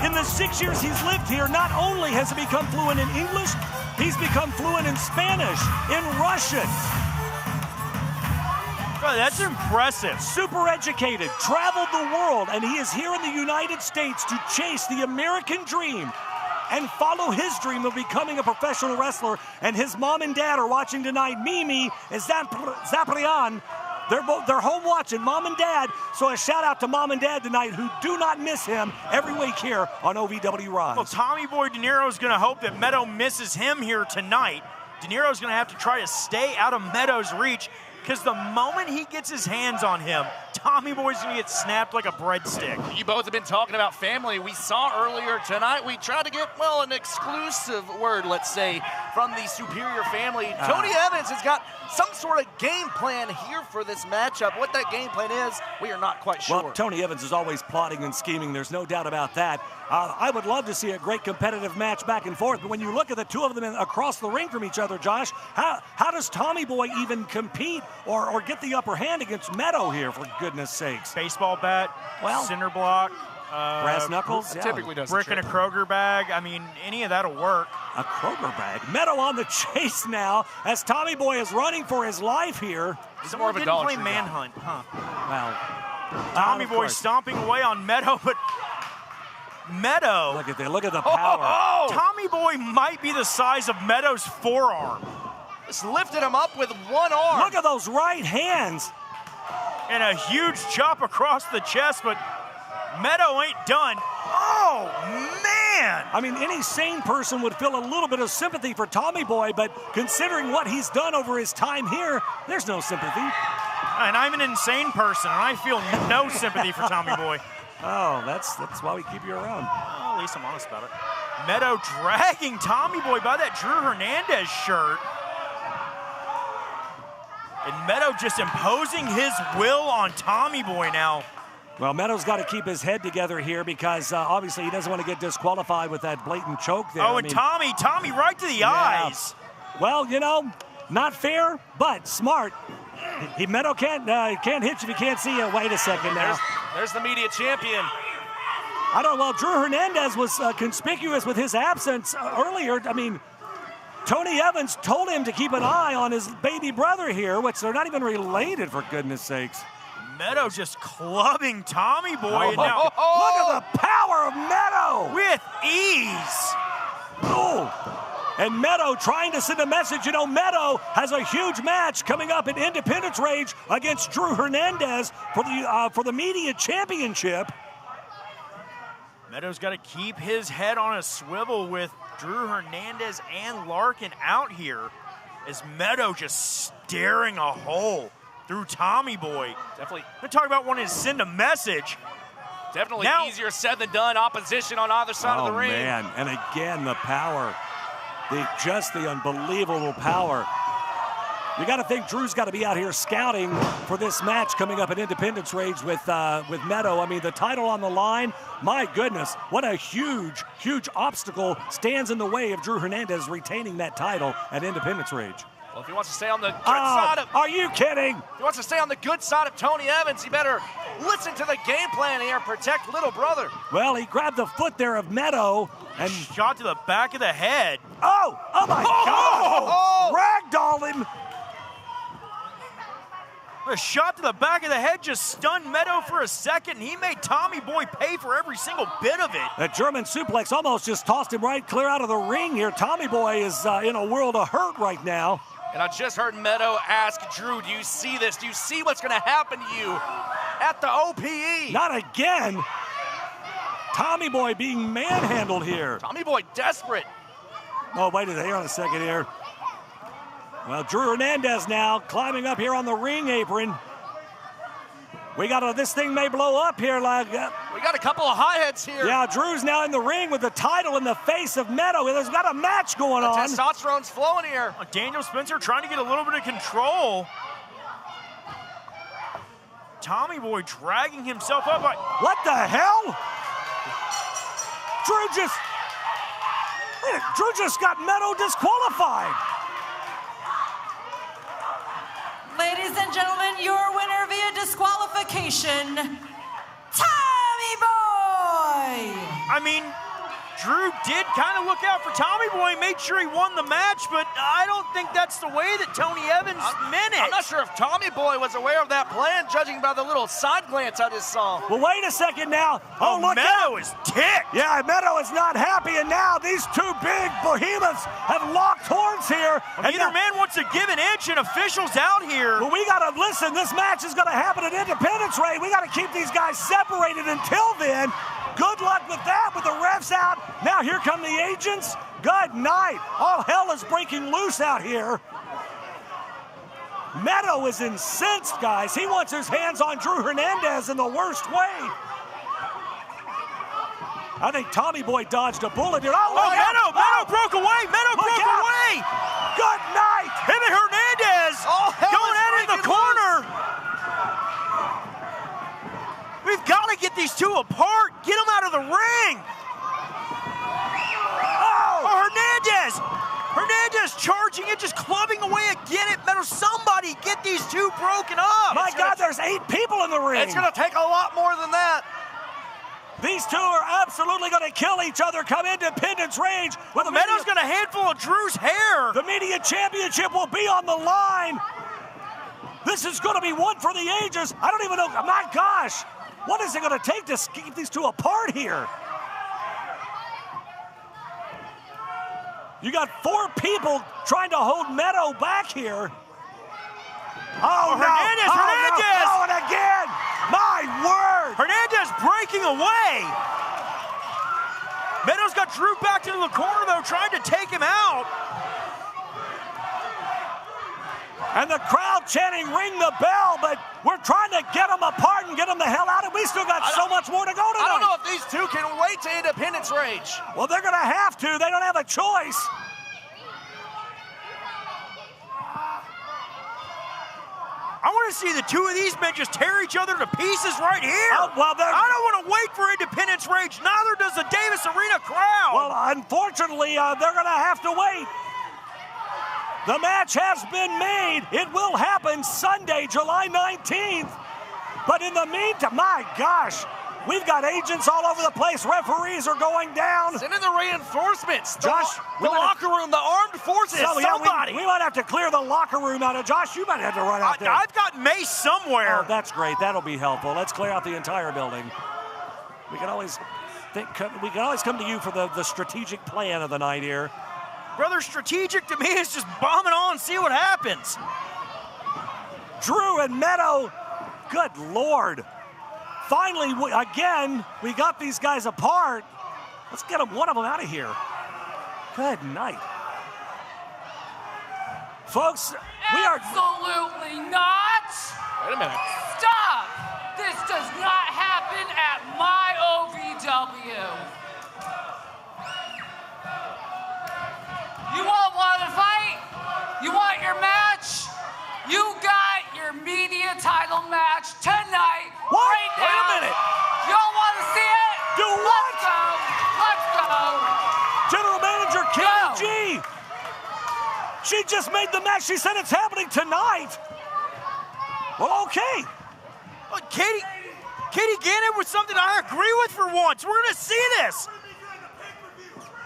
In the 6 years he's lived here, not only has he become fluent in English, he's become fluent in Spanish, in Russian. Oh, that's impressive. Super educated, traveled the world, and he is here in the United States to chase the American dream and follow his dream of becoming a professional wrestler. And his mom and dad are watching tonight. Mimi and Zaprian. They're home watching, mom and dad. So a shout out to mom and dad tonight, who do not miss him every week here on OVW Rise. Well, Tommy Boy DeNiro is going to hope that Meto misses him here tonight. DeNiro is going to have to try to stay out of Meto's reach, because the moment he gets his hands on him, Tommy Boy's going to get snapped like a breadstick. You both have been talking about family. We saw earlier tonight, we tried to get, well, an exclusive word, let's say, from the Superior family. Tony Evans has got some sort of game plan here for this matchup. What that game plan is, we are not quite sure. Well, Tony Evans is always plotting and scheming. There's no doubt about that. I would love to see a great competitive match back and forth, but when you look at the two of them across the ring from each other, Josh, how does Tommy Boy even compete or get the upper hand against Meto here, for goodness sakes? Baseball bat, cinder block, brass knuckles, typically does brick in a Kroger bag. I mean, any of that'll work. A Kroger bag. Meto on the chase now as Tommy Boy is running for his life here. Someone didn't play manhunt, huh? Well, Tommy Boy stomping away on Meto, but Meto. Look at the power. Tommy Boy might be the size of Meto's forearm. Just lifted him up with one arm. Look at those right hands. And a huge chop across the chest, but Meto ain't done. Oh, man! I mean, any sane person would feel a little bit of sympathy for Tommy Boy, but considering what he's done over his time here, there's no sympathy. And I'm an insane person, and I feel no sympathy for Tommy Boy. Oh, that's why we keep you around. Well, at least I'm honest about it. Meto dragging Tommy Boy by that Drew Hernandez shirt. And Meto just imposing his will on Tommy Boy now. Well, Meto's got to keep his head together here because obviously he doesn't want to get disqualified with that blatant choke there. Oh, and Tommy right to the eyes. Well, you know, not fair, but smart. Meto can't hit you if he can't see you. Wait a second now. There's the media champion. I don't know. Well, Drew Hernandez was conspicuous with his absence earlier. I mean, Tony Evans told him to keep an eye on his baby brother here, which they're not even related, for goodness sakes. Meto just clubbing Tommy Boy. Oh, and now, look at the power of Meto. With ease. Oh. And Meto trying to send a message. You know, Meto has a huge match coming up at Independence Rage against Drew Hernandez for the media championship. Meto's got to keep his head on a swivel with Drew Hernandez and Larkan out here as Meto just staring a hole through Tommy Boy. Definitely. We're talking about wanting to send a message. Definitely easier said than done. Opposition on either side of the ring. Oh, man. And again, the power. Just the unbelievable power. You got to think Drew's got to be out here scouting for this match coming up at Independence Rage with Meto. I mean, the title on the line. My goodness, what a huge, huge obstacle stands in the way of Drew Hernandez retaining that title at Independence Rage. Well, if he wants to stay on the good side of... Are you kidding? If he wants to stay on the good side of Tony Evans, he better listen to the game plan here and protect little brother. Well, he grabbed the foot there of Meto and shot to the back of the head. Oh my God! Ragdolled him. A shot to the back of the head just stunned Meto for a second. He made Tommy Boy pay for every single bit of it. That German suplex almost just tossed him right clear out of the ring here. Tommy Boy is in a world of hurt right now. And I just heard Meto ask Drew, do you see this? Do you see what's going to happen to you at the OPE? Not again. Tommy Boy being manhandled here. Tommy Boy desperate. Oh, wait a second here. Well, Drew Hernandez now climbing up here on the ring apron. This thing may blow up here. We got a couple of hi-hats here. Yeah, Drew's now in the ring with the title in the face of Meto. There's got a match going on. Testosterone's flowing here. Daniel Spencer trying to get a little bit of control. Tommy Boy dragging himself up. What the hell? Drew just got Meto disqualified. Ladies and gentlemen, your winner via disqualification, Tommy Boy! I mean, Drew did kind of look out for Tommy Boy, made sure he won the match, but I don't think that's the way that Tony Evans meant it. I'm not sure if Tommy Boy was aware of that plan, judging by the little side glance I just saw. Well, wait a second now. Oh, look Meto is ticked. Yeah, Meto is not happy, and now these two big behemoths have locked horns here. Well, either man wants to give an inch, and officials out here. Well, we got to listen. This match is going to happen at Independence Rage. We got to keep these guys separated until then. Good luck with that, with the refs out. Now here come the agents. Good night. All hell is breaking loose out here. Meto is incensed, guys. He wants his hands on Drew Hernandez in the worst way. I think Tommy Boy dodged a bullet here. Oh, Meto broke away. Meto broke away. Good night. Him and Hernandez going at it in the corner. We've got to get these two apart. Get them out of the ring. Oh, Hernandez charging it, just clubbing away again at Meto. Somebody get these two broken up. My God, there's 8 people in the ring. It's going to take a lot more than that. These two are absolutely going to kill each other come Independence range. Meto's got a handful of Drew's hair. The media championship will be on the line. This is going to be one for the ages. I don't even know. My gosh. What is it going to take to keep these two apart here? You got 4 people trying to hold Meto back here. Oh, no. Hernandez! No. Oh, and again. My word. Hernandez breaking away. Meto's got Drew back into the corner, though, trying to take him out. And the crowd chanting, ring the bell, but we're trying to get them apart and get them the hell out. And we still got so much more to go tonight. I don't know if these two can wait to Independence Rage. Well, they're going to have to. They don't have a choice. I want to see the two of these men just tear each other to pieces right here. Oh, well, I don't want to wait for Independence Rage. Neither does the Davis Arena crowd. Well, unfortunately, they're going to have to wait. The match has been made. It will happen Sunday, July 19th. But in the meantime, my gosh, we've got agents all over the place. Referees are going down. Send in the reinforcements. Josh, the locker room, the armed forces, somebody. We might have to clear the locker room out. Josh, you might have to run out there. I've got Mace somewhere. Oh, that's great. That'll be helpful. Let's clear out the entire building. We can always come to you for the strategic plan of the night here. Brother, strategic to me is just bomb it on and see what happens. Drew and Meto, good Lord. Finally, again, we got these guys apart. Let's get one of them out of here. Good night. Folks, we are... Absolutely not. Wait a minute. Stop. This does not happen at my OVW. You all want to fight? You want your match? You got your media title match tonight. What? Right now. Wait a minute. Y'all want to see it? Do what? Let's go. Let's go. General Manager Katie G. She just made the match. She said it's happening tonight. Well, okay. Katie Gannon with something I agree with for once. We're going to see this.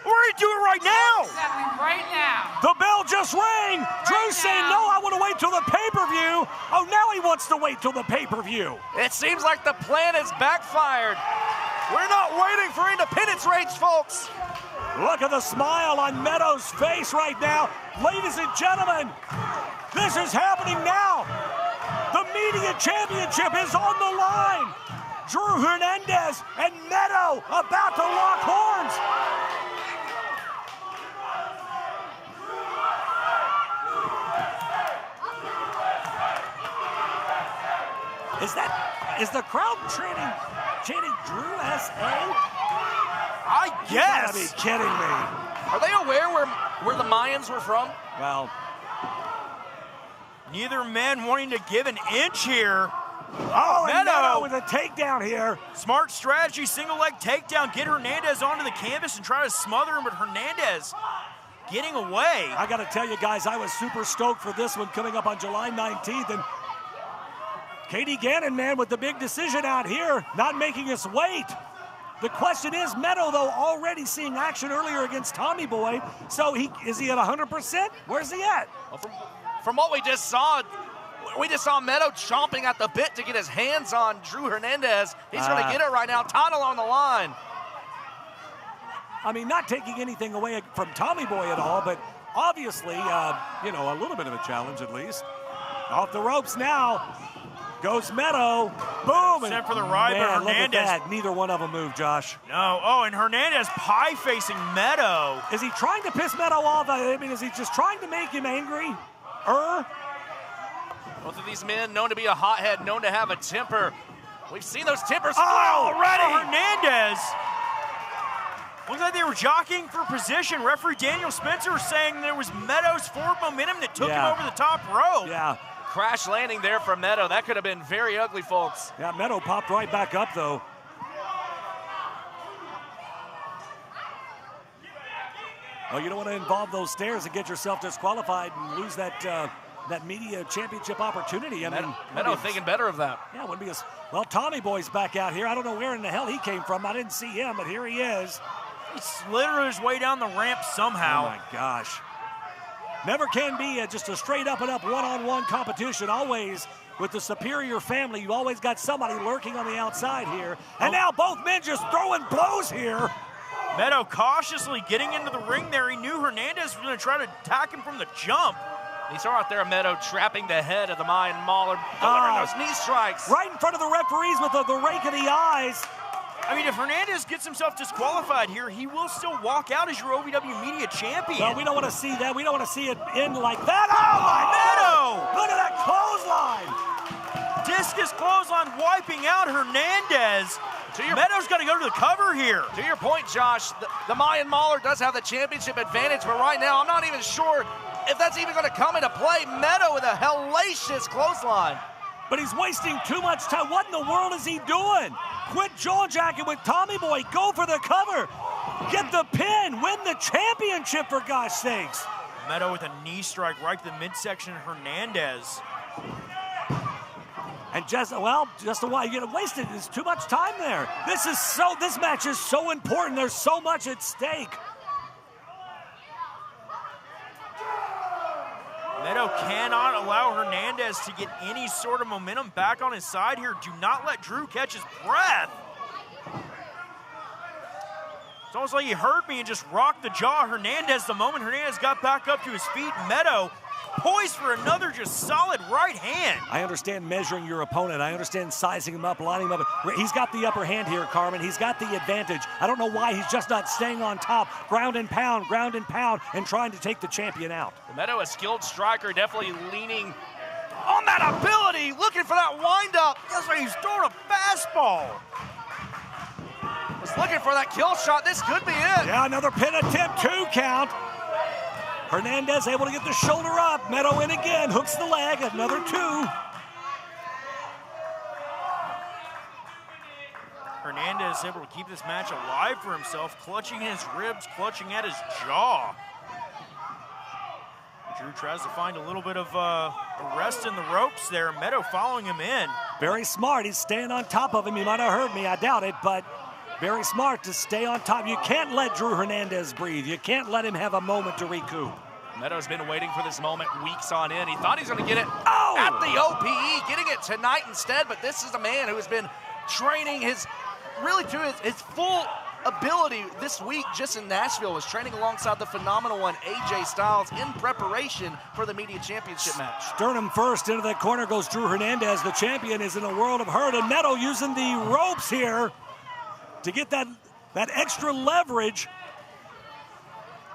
We're going to do it right now. Right now. The bell just rang. Drew's saying, no, I want to wait till the pay-per-view. Oh, now he wants to wait till the pay-per-view. It seems like the plan has backfired. We're not waiting for Independence Rage, folks. Look at the smile on Meto's face right now. Ladies and gentlemen, this is happening now. The media championship is on the line. Drew Hernandez and Meto about to lock horns. Is the crowd chanting Drew S.A.? I guess. You gotta be kidding me. Are they aware where the Mayans were from? Well, neither man wanting to give an inch here. Oh, Meto with a takedown here. Smart strategy, single leg takedown. Get Hernandez onto the canvas and try to smother him, but Hernandez getting away. I gotta tell you guys, I was super stoked for this one coming up on July 19th. And Katie Gannon, man, with the big decision out here, not making us wait. The question is, Meto, though, already seeing action earlier against Tommy Boy. So is he at 100%? Where's he at? Well, from what we just saw Meto chomping at the bit to get his hands on Drew Hernandez. He's going to get it right now. Title on the line. I mean, not taking anything away from Tommy Boy at all, but obviously, a little bit of a challenge at least. Off the ropes now. Goes Meto. Boom. Sent for the ride, but Hernandez. Look at that. Neither one of them moved, Josh. No. Oh, and Hernandez pie-facing Meto. Is he trying to piss Meto off? I mean, is he just trying to make him angry? Both of these men known to be a hothead, known to have a temper. We've seen those tempers already. Hernandez. Looks like they were jockeying for position. Referee Daniel Spencer saying there was Meto's forward momentum that took him over the top rope. Yeah. Crash landing there for Meto. That could have been very ugly, folks. Yeah, Meto popped right back up, though. Well, you don't want to involve those stairs and get yourself disqualified and lose that that media championship opportunity. I mean, Meto thinking better of that. Yeah, wouldn't be as well. Tommy Boy's back out here. I don't know where in the hell he came from. I didn't see him, but here he is. He slithered his way down the ramp somehow. Oh my gosh! Never can be just a straight up and up one-on-one competition. Always with the superior family, you always got somebody lurking on the outside here. And now both men just throwing blows here. Meto cautiously getting into the ring there. He knew Hernandez was going to try to attack him from the jump. He saw out there Meto trapping the head of the Mayan Mauler, delivering those knee strikes. Right in front of the referees with the rake of the eyes. I mean, if Hernandez gets himself disqualified here, he will still walk out as your OVW Media Champion. No, we don't want to see that. We don't want to see it end like that. Oh, my Meto! Look at that clothesline. Discus clothesline wiping out Hernandez. Meto's got to go to the cover here. To your point, Josh, the Mayan Mauler does have the championship advantage, but right now I'm not even sure if that's even going to come into play. Meto with a hellacious clothesline. But he's wasting too much time. What in the world is he doing? Quit jaw-jacking with Tommy Boy. Go for the cover. Get the pin. Win the championship, for gosh sakes. Meto with a knee strike right to the midsection of Hernandez. And just a while, you wasted. There's too much time there. This match is so important. There's so much at stake. Meto cannot allow Hernandez to get any sort of momentum back on his side here. Do not let Drew catch his breath. It's almost like he heard me and just rocked the jaw. Hernandez, the moment Hernandez got back up to his feet, Meto poised for another just solid right hand. I understand measuring your opponent. I understand sizing him up, lining him up. He's got the upper hand here, Carmen. He's got the advantage. I don't know why he's just not staying on top. Ground and pound, and trying to take the champion out. Meto, a skilled striker, definitely leaning on that ability, looking for that wind-up. That's why he's throwing a fastball. Was looking for that kill shot. This could be it. Yeah, another pin attempt, 2 count. Hernandez able to get the shoulder up. Meto in again, hooks the leg, another 2. Hernandez able to keep this match alive for himself, clutching his ribs, clutching at his jaw. Drew tries to find a little bit of a rest in the ropes there. Meto following him in. Very smart, he's staying on top of him. He might have heard me, I doubt it, but very smart to stay on top. You can't let Drew Hernandez breathe. You can't let him have a moment to recoup. Meto's been waiting for this moment weeks on end. He thought he was going to get it at the OPE, getting it tonight instead, but this is a man who has been training really to his full ability this week just in Nashville. Was training alongside the phenomenal one, AJ Styles, in preparation for the Media Championship match. Sternum first, into the corner goes Drew Hernandez. The champion is in a world of hurt, and Meto using the ropes here to get that extra leverage.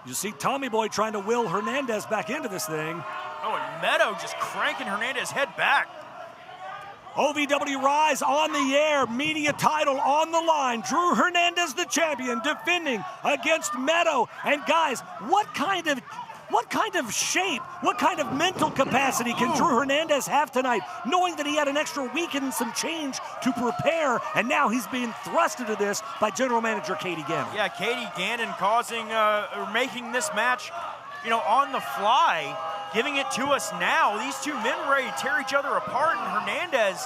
You see Tommy Boy trying to will Hernandez back into this thing. Oh, and Meto just cranking Hernandez's head back. OVW Rise on the air, media title on the line. Drew Hernandez, the champion, defending against Meto. And guys, what kind of shape, what kind of mental capacity can Drew Hernandez have tonight, knowing that he had an extra week and some change to prepare, and now he's being thrust into this by General Manager Cody Gannon. Yeah, Cody Gannon making this match, on the fly, giving it to us now. These two men ready to tear each other apart, and Hernandez,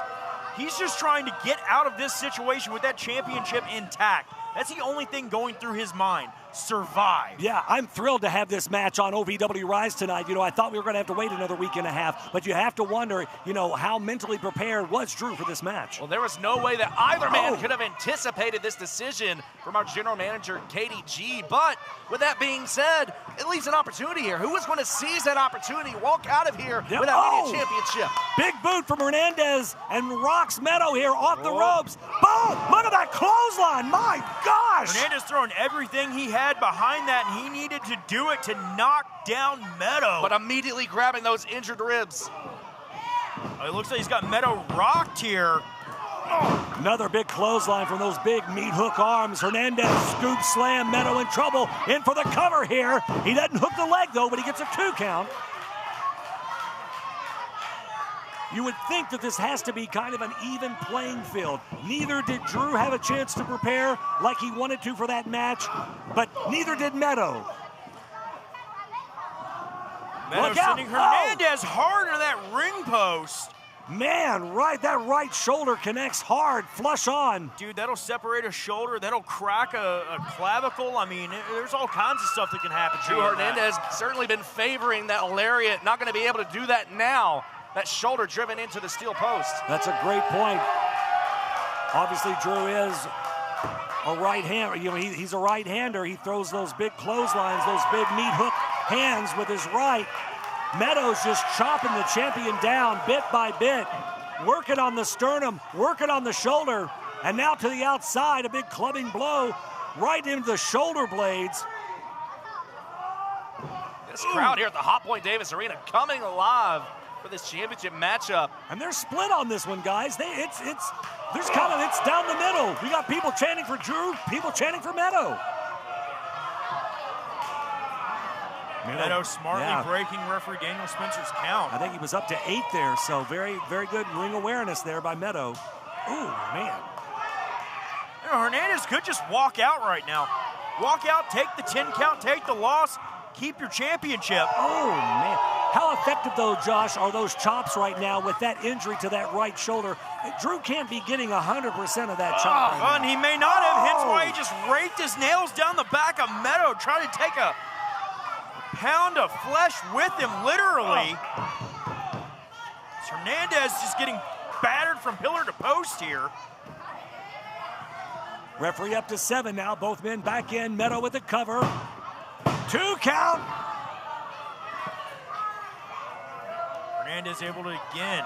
he's just trying to get out of this situation with that championship intact. That's the only thing going through his mind. Survive. Yeah, I'm thrilled to have this match on OVW Rise tonight. I thought we were going to have to wait another week and a half, but you have to wonder, how mentally prepared was Drew for this match? Well, there was no way that either man could have anticipated this decision from our general manager, Katie G. But with that being said, it leaves an opportunity here. Who is going to seize that opportunity, walk out of here with that media championship? Big boot from Hernandez and rocks Meto here off the ropes. Boom! Look at that clothesline. My gosh! Hernandez throwing everything he had behind that, and he needed to do it to knock down Meto. But immediately grabbing those injured ribs. It looks like he's got Meto rocked here. Oh. Another big clothesline from those big meat hook arms. Hernandez scoop slam, Meto in trouble. In for the cover here. He doesn't hook the leg though, but he gets a 2 count. You would think that this has to be kind of an even playing field. Neither did Drew have a chance to prepare like he wanted to for that match, but neither did Meto. Meto sending Hernandez hard into that ring post. Man, that right shoulder connects hard, flush on. Dude, that'll separate a shoulder. That'll crack a clavicle. I mean, there's all kinds of stuff that can happen. Drew Hernandez certainly been favoring that lariat. Not going to be able to do that now. That shoulder driven into the steel post. That's a great point. Obviously, Drew is a right-hander. You know, he's a right-hander. He throws those big clotheslines, those big meat hook hands with his right. Meto's just chopping the champion down bit by bit, working on the sternum, working on the shoulder, and now to the outside, a big clubbing blow right into the shoulder blades. This crowd here at the Hot Point Davis Arena coming alive for this championship matchup. And they're split on this one, guys. It's down the middle. We got people chanting for Drew, people chanting for Meto. Meto smartly breaking referee Daniel Spencer's count. I think he was up to 8 there, so very, very good ring awareness there by Meto. Ooh, man. You know, Hernandez could just walk out right now. Walk out, take the 10 count, take the loss, keep your championship. Oh, man. How effective, though, Josh, are those chops right now with that injury to that right shoulder? Drew can't be getting 100% of that chop. Right and he may not have, hence why he just raked his nails down the back of Meto, trying to take a pound of flesh with him, literally. Hernandez just getting battered from pillar to post here. Referee up to 7 now. Both men back in. Meto with the cover. 2 count. Hernandez able to, again,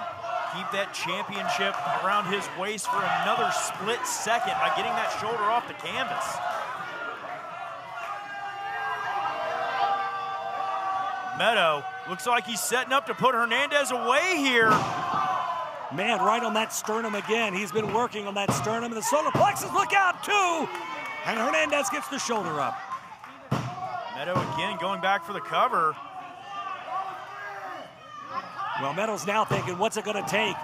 keep that championship around his waist for another split second by getting that shoulder off the canvas. Meto looks like he's setting up to put Hernandez away here. Man, right on that sternum again. He's been working on that sternum and the solar plexus. Look out, too. And Hernandez gets the shoulder up. Meto again going back for the cover. Well, Meto's now thinking, what's it going to take?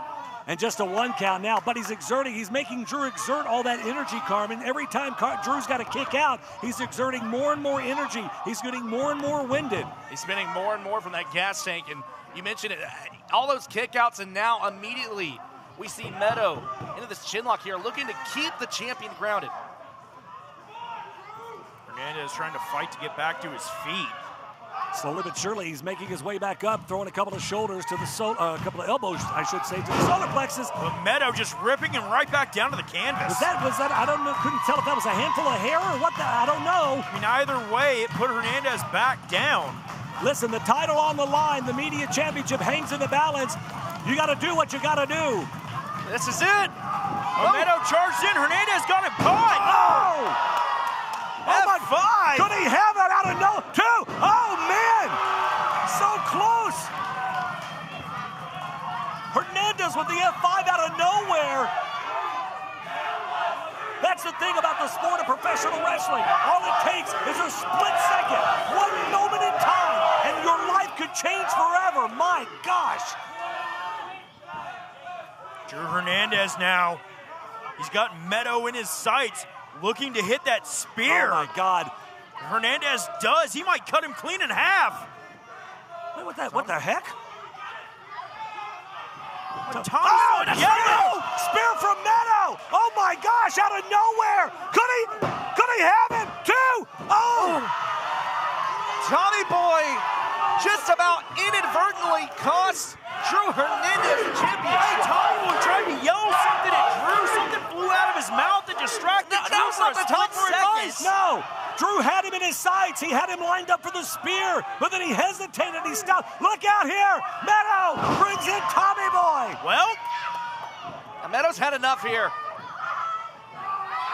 And just a 1 count now, but he's making Drew exert all that energy, Carmen. Every time Drew's got to kick out, he's exerting more and more energy. He's getting more and more winded. He's spinning more and more from that gas tank, and you mentioned it, all those kickouts, and now immediately we see Meto into this chin lock here, looking to keep the champion grounded. Hernandez trying to fight to get back to his feet. Slowly but surely, he's making his way back up, throwing a couple of shoulders to the a couple of elbows, I should say, to the solar plexus. But Meto just ripping him right back down to the canvas. Was that? I don't know. Couldn't tell if that was a handful of hair or what. I don't know. I mean, either way, it put Hernandez back down. Listen, the title on the line, the media championship hangs in the balance. You got to do what you got to do. This is it. Meto charged in. Hernandez got him caught. Oh! Oh my God! Could he have it out of no? 2! Oh man! So close! Hernandez with the F5 out of nowhere. That's the thing about the sport of professional wrestling. All it takes is a split second, 1 moment in time, and your life could change forever. My gosh! Drew Hernandez now. He's got Meto in his sights, looking to hit that spear. Oh my God. Hernandez does. He might cut him clean in half. Wait, what the heck? Spear from Meto! Oh my gosh, out of nowhere! Could he have it? 2! Oh! Tommy Boy just about inadvertently cost Drew Hernandez the championship. Tommy Boy tried to yell something at Drew. Something flew out of his mouth and distracted Drew for a split second. No! Drew had him in his sights. He had him lined up for the spear, but then he hesitated. He stopped. Look out here! Meto brings in Tommy Boy. Well, Meto's had enough here.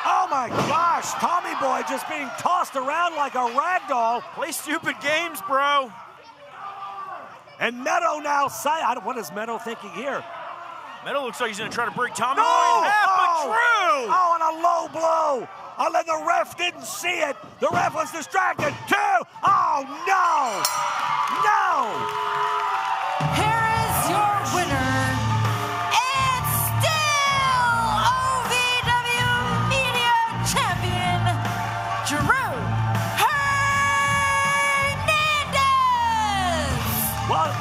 Oh my gosh! Tommy Boy just being tossed around like a rag doll. Play stupid games, bro. And Meto now, what is Meto thinking here? Meto looks like he's going to try to break Tommy No! Boy in half, but Oh! true! Oh, and a low blow. Oh, and the ref didn't see it. The ref was distracted. 2. Oh, no! No! Here is your winner, and still OVW Media Champion, Drew Hernandez! Well,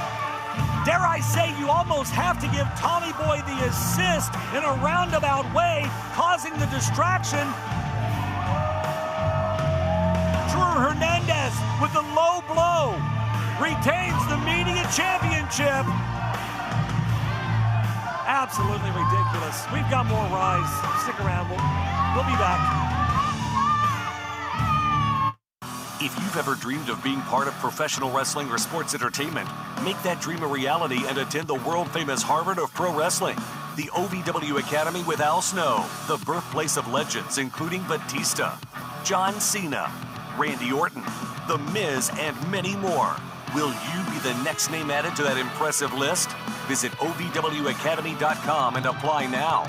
dare I say, you almost have to give Tommy Boy the assist in a roundabout way, causing the distraction. Drew Hernandez with the low blow retains the media championship. Absolutely ridiculous. We've got more Rise. Stick around. We'll be back. If you've ever dreamed of being part of professional wrestling or sports entertainment, make that dream a reality and attend the world-famous Harvard of Pro Wrestling. The OVW Academy with Al Snow, the birthplace of legends including Batista, John Cena, Randy Orton, The Miz, and many more. Will you be the next name added to that impressive list? Visit OVWacademy.com and apply now.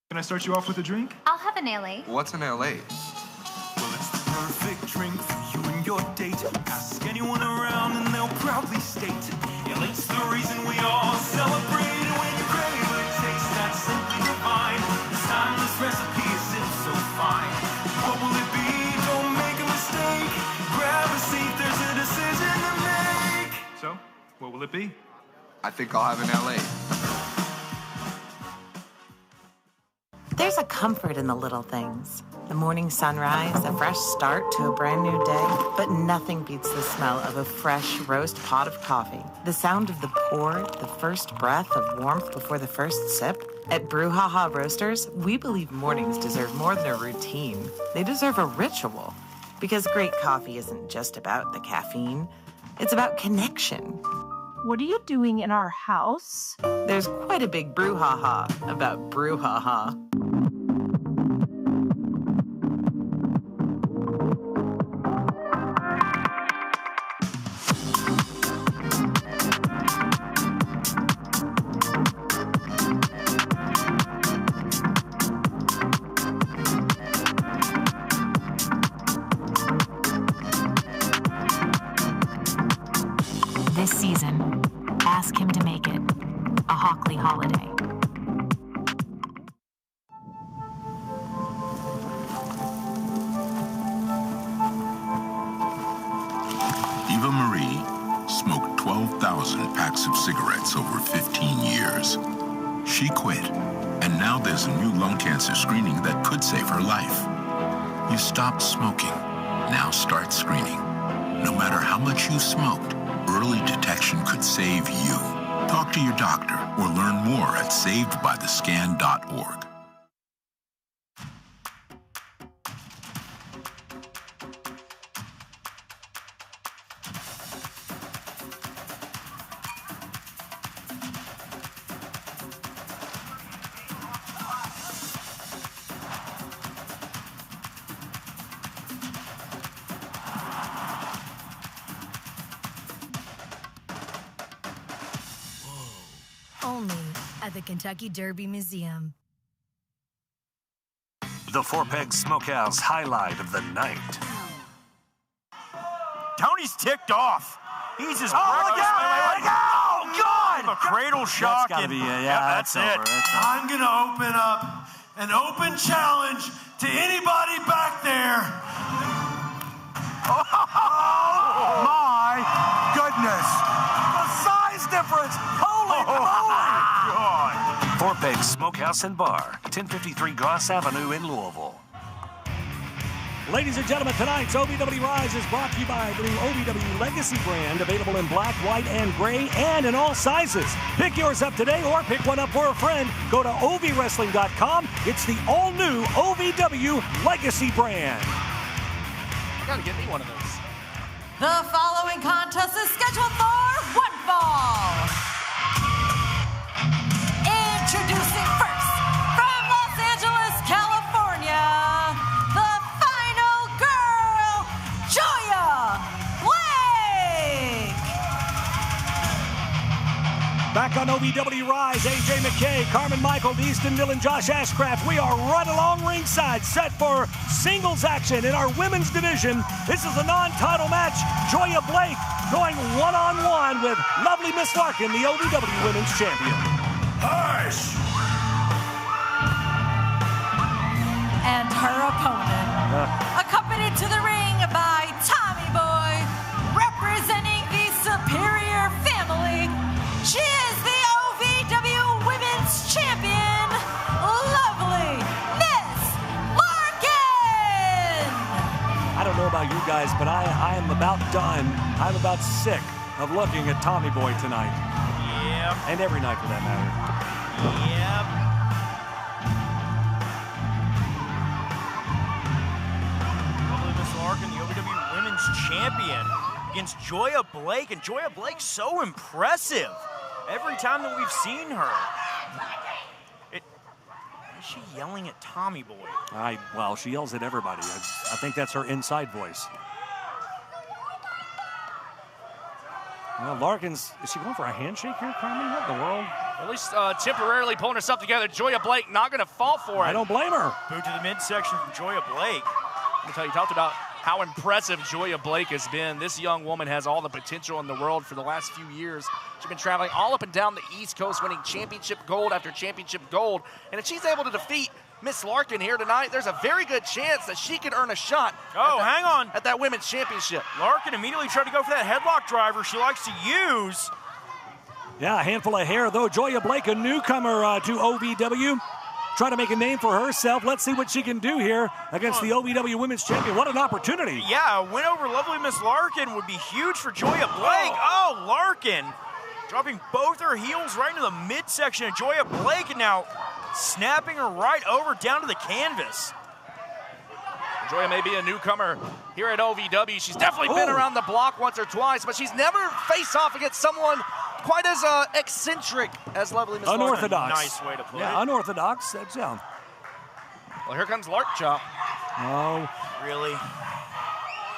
Can I start you off with a drink? I'll have an LA. What's an LA? Well, it's the perfect drink for you and your date. Ask anyone around and they'll proudly state, LA's the reason we all celebrate. And when you crave a taste that's simply divine, this timeless recipe isn't so fine. What will it be? Don't make a mistake. Grab a seat, there's a decision to make. So, what will it be? I think I'll have an LA. There's a comfort in the little things. The morning sunrise, a fresh start to a brand new day. But nothing beats the smell of a fresh roast pot of coffee. The sound of the pour, the first breath of warmth before the first sip. At Brouhaha Roasters, we believe mornings deserve more than a routine. They deserve a ritual. Because great coffee isn't just about the caffeine. It's about connection. What are you doing in our house? There's quite a big brouhaha about Brouhaha. This season, ask him to make it a Hockley holiday. Eva Marie smoked 12,000 packs of cigarettes over 15 years. She quit, and now there's a new lung cancer screening that could save her life. You stopped smoking, now start screening. No matter how much you smoked, early detection could save you. Talk to your doctor or learn more at savedbythescan.org. Only at the Kentucky Derby Museum. The Four Peg Smokehouse highlight of the night. Tony's ticked off. He's just Oh, God! A cradle shock. That's gotta be it. Yeah, that's it. I'm going to open up an open challenge to anybody back there. Oh, my goodness. The size difference. Holy moly. God. Four Peg Smokehouse and Bar, 1053 Goss Avenue in Louisville. Ladies and gentlemen, tonight's OVW Rise is brought to you by the new OVW Legacy brand, available in black, white, and gray, and in all sizes. Pick yours up today or pick one up for a friend. Go to ovwrestling.com. It's the all-new OVW Legacy brand. I gotta get me one of those. The following contest is scheduled for one fall. Introducing first, from Los Angeles, California, the final girl, Joiya! Back on OVW Rise, AJ McKay, Carmen Michael, Easton Dillon, Josh Ashcraft. We are right along ringside, set for singles action in our women's division. This is a non-title match. Joiya Blake going one-on-one with lovely Miss Larkan, the OVW Women's Champion. Hush! And her opponent, accompanied to the ring by Tommy Boy, representing the Superior Family. She is the OVW Women's Champion, lovely Miss Larkan! I don't know about you guys, but I am about done. I'm about sick of looking at Tommy Boy tonight. Yep. And every night for that matter. Yep. Larkan, the OVW Women's Champion, against Joiya Blake, and Joiya Blake's so impressive every time that we've seen her. Is she yelling at Tommy Boy? Well, she yells at everybody. I think that's her inside voice. Well, Larkin's, is she going for a handshake here, Carmen? What in the world? At least temporarily pulling herself together. Joiya Blake not going to fall for it. I don't blame her. Boot to the midsection from Joiya Blake. Let me tell you, talked about how impressive Joiya Blake has been. This young woman has all the potential in the world for the last few years. She's been traveling all up and down the East Coast, winning championship gold after championship gold. And if she's able to defeat Miss Larkan here tonight, there's a very good chance that she could earn a shot hang on. At that women's championship. Larkan immediately tried to go for that headlock driver she likes to use. Yeah, a handful of hair, though. Joiya Blake, a newcomer to OVW. Trying to make a name for herself. Let's see what she can do here against the OVW Women's Champion. What an opportunity. Yeah, a win over lovely Miss Larkan would be huge for Joiya Blake. Oh, Larkan dropping both her heels right into the midsection of Joiya Blake, and now snapping her right over down to the canvas. Joiya may be a newcomer here at OVW. She's definitely been around the block once or twice, but she's never faced off against someone quite as eccentric as lovely Miss Larkan. Unorthodox. Nice way to put it. Yeah, unorthodox. That's Well, here comes Lark Chop. Oh. Really?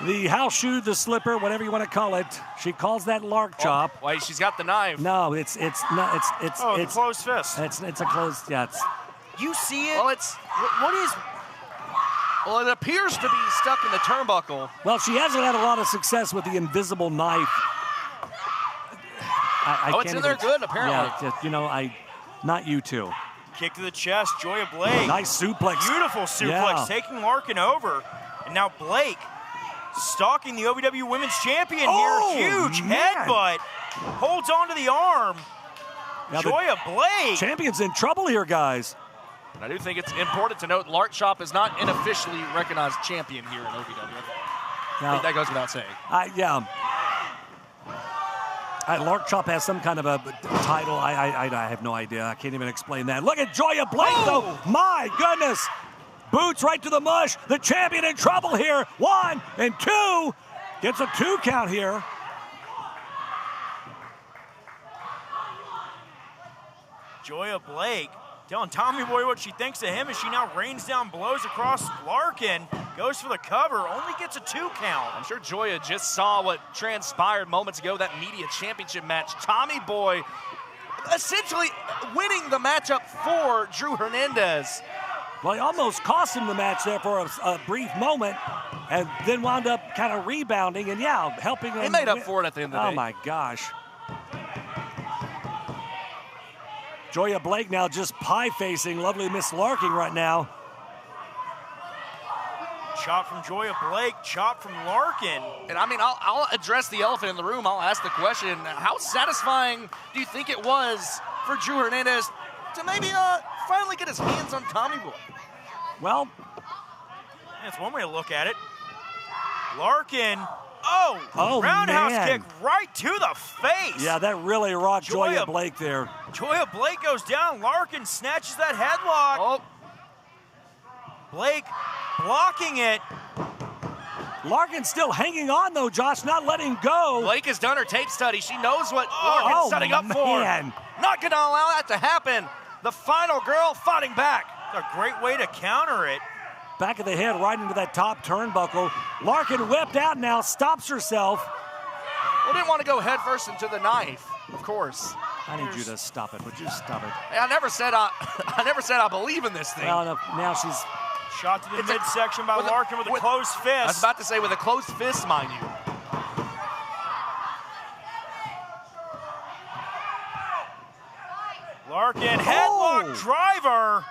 The house shoe, the slipper, whatever you want to call it. She calls that Lark Chop. Wait, she's got the knife. No, it's the closed fist. It's a closed, yeah. You see it? Well, what is... Well, it appears to be stuck in the turnbuckle. Well, she hasn't had a lot of success with the invisible knife. It's in there good, apparently. Yeah, not you two. Kick to the chest, Joiya Blake. Nice suplex. Beautiful suplex, taking Larkan over. And now Blake stalking the OVW Women's Champion here. Huge headbutt. Holds onto the arm. Now Joiya Blake. Champion's in trouble here, guys. And I do think it's important to note Lark Chop is not an officially recognized champion here in OVW. I think that goes without saying. Lark Chop has some kind of a title. I have no idea. I can't even explain that. Look at Joiya Blake, though. My goodness. Boots right to the mush. The champion in trouble here. 1 and 2. Gets a 2 count here. Joiya Blake telling Tommy Boy what she thinks of him as she now rains down blows across Larkan. Goes for the cover, only gets a 2 count. I'm sure Joiya just saw what transpired moments ago, that media championship match. Tommy Boy essentially winning the matchup for Drew Hernandez. Well, he almost cost him the match there for a brief moment, and then wound up kind of rebounding and, helping him. He made up for it at the end of the day. Oh, my gosh. Joiya Blake now just pie-facing lovely Miss Larkan right now. Chop from Joiya Blake, chop from Larkan. And I mean, I'll address the elephant in the room. I'll ask the question, how satisfying do you think it was for Drew Hernandez to maybe finally get his hands on Tommy Boy? Well, that's one way to look at it. Larkan, roundhouse kick right to the face. Yeah, that really rocked Joiya Blake there. Joiya Blake goes down. Larkan snatches that headlock. Blake blocking it. Larkan's still hanging on, though, Josh, not letting go. Blake has done her tape study. She knows what Larkan's setting up for. Not going to allow that to happen. The final girl fighting back. It's a great way to counter it. Back of the head right into that top turnbuckle. Larkan whipped out now, stops herself. Well, didn't want to go headfirst into the knife, of course. I need you to stop it. Would you stop it? Hey, I never said I believe in this thing. Well, no, now she's shot to the midsection by Larkan with a closed fist. I was about to say with a closed fist, mind you. Larkan headlock driver.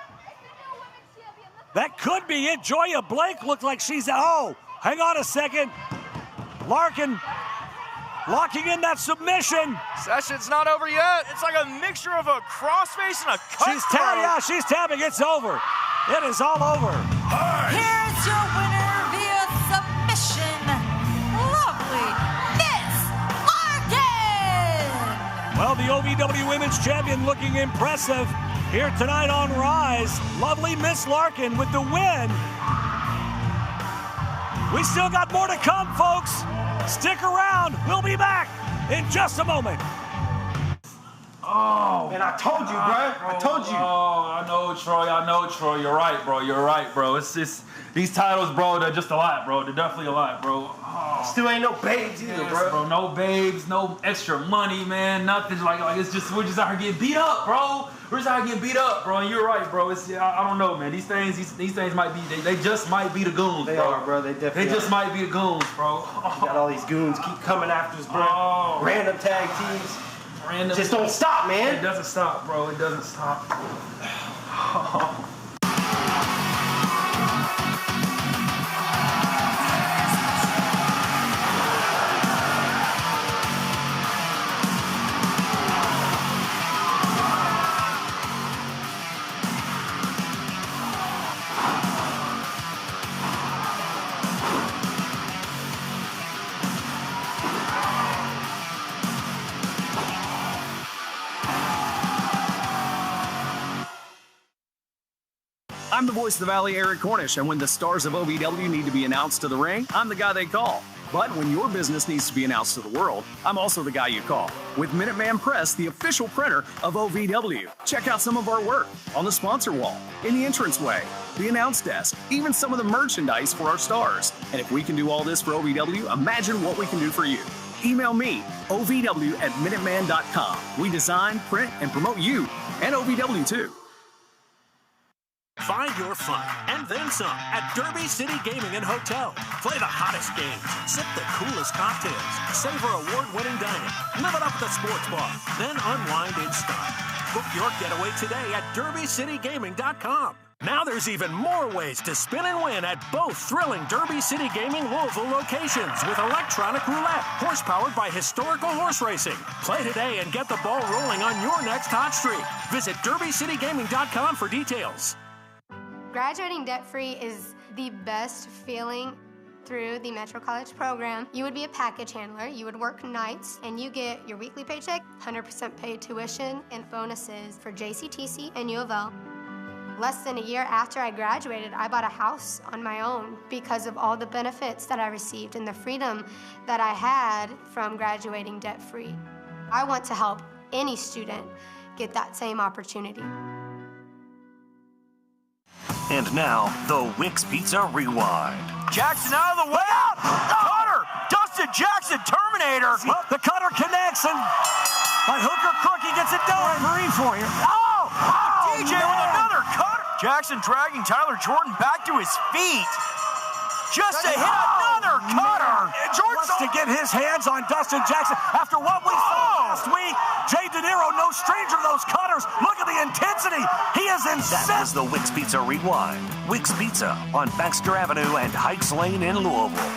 That could be it. Joiya Blake looked like she's, oh, hang on a second. Larkan locking in that submission. Session's not over yet. It's like a mixture of a crossface and a cut. She's tapping. It's over. It is all over. Here's your winner via submission. Lovely Miss Larkan. Well, the OVW Women's Champion looking impressive here tonight on Rise. Lovely Miss Larkan with the win. We still got more to come, folks. Stick around. We'll be back in just a moment. Oh, man, I told you, bro. I told you. Oh, I know, Troy. You're right, bro. It's just, these titles, bro, they're just a lot, bro. They're definitely a lot, bro. Oh. Still ain't no babes either, bro. No babes, no extra money, man. Nothing like it's just, we're just out here getting beat up, bro. We're just out here getting beat up, bro. And you're right, bro. It's, I don't know, man. These things might be, they just might be the goons, They bro. are, bro. They definitely They just might be the goons, bro. You got all these goons keep coming after us, bro. Oh. Random tag teams. Just don't stop, man. It doesn't stop, bro. It doesn't stop. I'm the voice of the Valley, Eric Cornish, and when the stars of OVW need to be announced to the ring, I'm the guy they call. But when your business needs to be announced to the world, I'm also the guy you call. With Minuteman Press, the official printer of OVW. Check out some of our work on the sponsor wall, in the entranceway, the announce desk, even some of the merchandise for our stars. And if we can do all this for OVW, imagine what we can do for you. Email me, ovw@minuteman.com. We design, print, and promote you, and OVW too. Find your fun and then some at Derby City Gaming and Hotel. Play the hottest games, sip the coolest cocktails, savor award-winning dining, live it up at the sports bar, then unwind in style. Book your getaway today at derbycitygaming.com. Now there's even more ways to spin and win at both thrilling Derby City Gaming Louisville locations with electronic roulette, horse-powered by historical horse racing. Play today and get the ball rolling on your next hot streak. Visit derbycitygaming.com for details. Graduating debt-free is the best feeling through the Metro College program. You would be a package handler, you would work nights, and you get your weekly paycheck, 100% paid tuition, and bonuses for JCTC and U of L. Less than a year after I graduated, I bought a house on my own because of all the benefits that I received and the freedom that I had from graduating debt-free. I want to help any student get that same opportunity. And now, the Wix Pizza Rewind. Jackson out of the way. Cutter. Dustin Jackson, Terminator. Well, the cutter connects, and by hook or crook, he gets it done. Marine for you. DJ with another cutter. Jackson dragging Tyler Jordan back to his feet. Just to hit another cutter. Jordan wants to get his hands on Dustin Jackson after what we saw last week. DeNiro, no stranger to those cutters. Look at the intensity. He is insane. That was the Wix Pizza Rewind. Wix Pizza on Baxter Avenue and Hikes Lane in Louisville.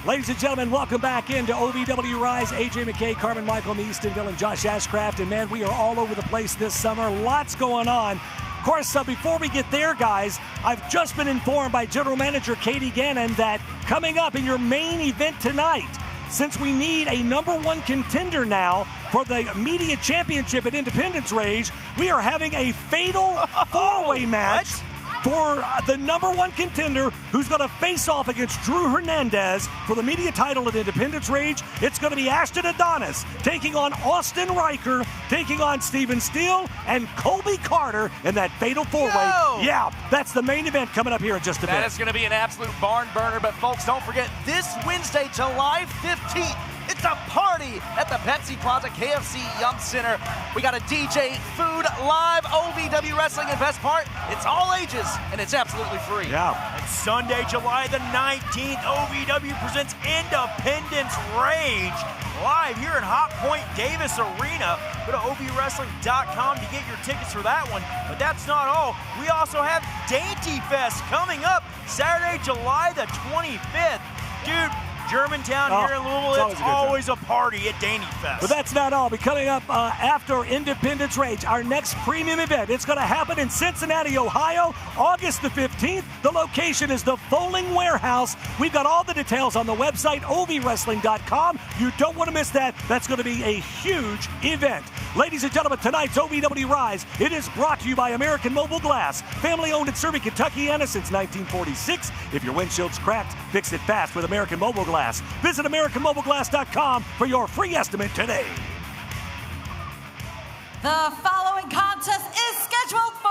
Ladies and gentlemen, welcome back into OVW Rise. AJ McKay, Carmen Michael, Eastonville, and Josh Ashcraft. And man, we are all over the place this summer. Lots going on. Of course, before we get there, guys, I've just been informed by General Manager Katie Gannon that coming up in your main event tonight, since we need a #1 contender now for the media championship at Independence Rage, we are having a fatal four-way match for the #1 contender who's going to face off against Drew Hernandez for the media title at Independence Rage. It's going to be Ashton Adonis taking on Austin Riker, taking on Steven Steele and Colby Carter in that fatal four-way. Yeah, that's the main event coming up here in just a bit. That is going to be an absolute barn burner, but folks, don't forget, this Wednesday, July 15th, it's It's a party at the Pepsi Plaza KFC Yum Center. We got a DJ, food, live OVW wrestling, and best part, it's all ages, and it's absolutely free. Yeah. And Sunday, July the 19th, OVW presents Independence Rage live here in Hot Point Davis Arena. Go to ovwrestling.com to get your tickets for that one. But that's not all. We also have Dainty Fest coming up Saturday, July the 25th. Dude, Germantown here in Louisville, it's always a party at Dainty Fest. But that's not all. But coming up after Independence Rage, our next premium event, it's going to happen in Cincinnati, Ohio, August the 15th. The location is the Foaling Warehouse. We've got all the details on the website, ovwrestling.com. You don't want to miss that. That's going to be a huge event. Ladies and gentlemen, tonight's OVW Rise, it is brought to you by American Mobile Glass, family-owned and serving Kentuckiana since 1946. If your windshield's cracked, fix it fast with American Mobile Glass. Visit AmericanMobileGlass.com for your free estimate today. The following contest is scheduled for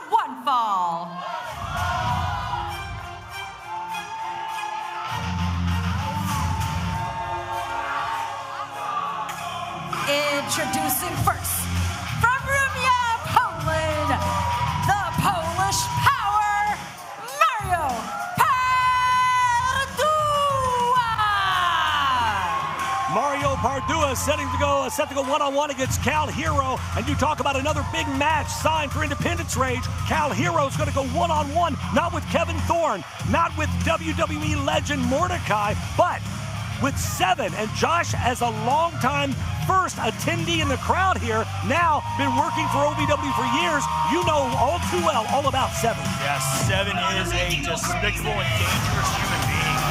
one fall. Introducing first, from Rumia, Poland, the Polish Power, Mario Pardua. Mario Pardua is set to go one-on-one against Cal Herro. And you talk about another big match signed for Independence Rage. Cal Herro is going to go one-on-one, not with Kevin Thorne, not with WWE legend Mordecai, but with Seven. And Josh, as a longtime first attendee in the crowd here, now been working for OVW for years, you know all too well all about Seven. Yes, Seven is a despicable and dangerous human being.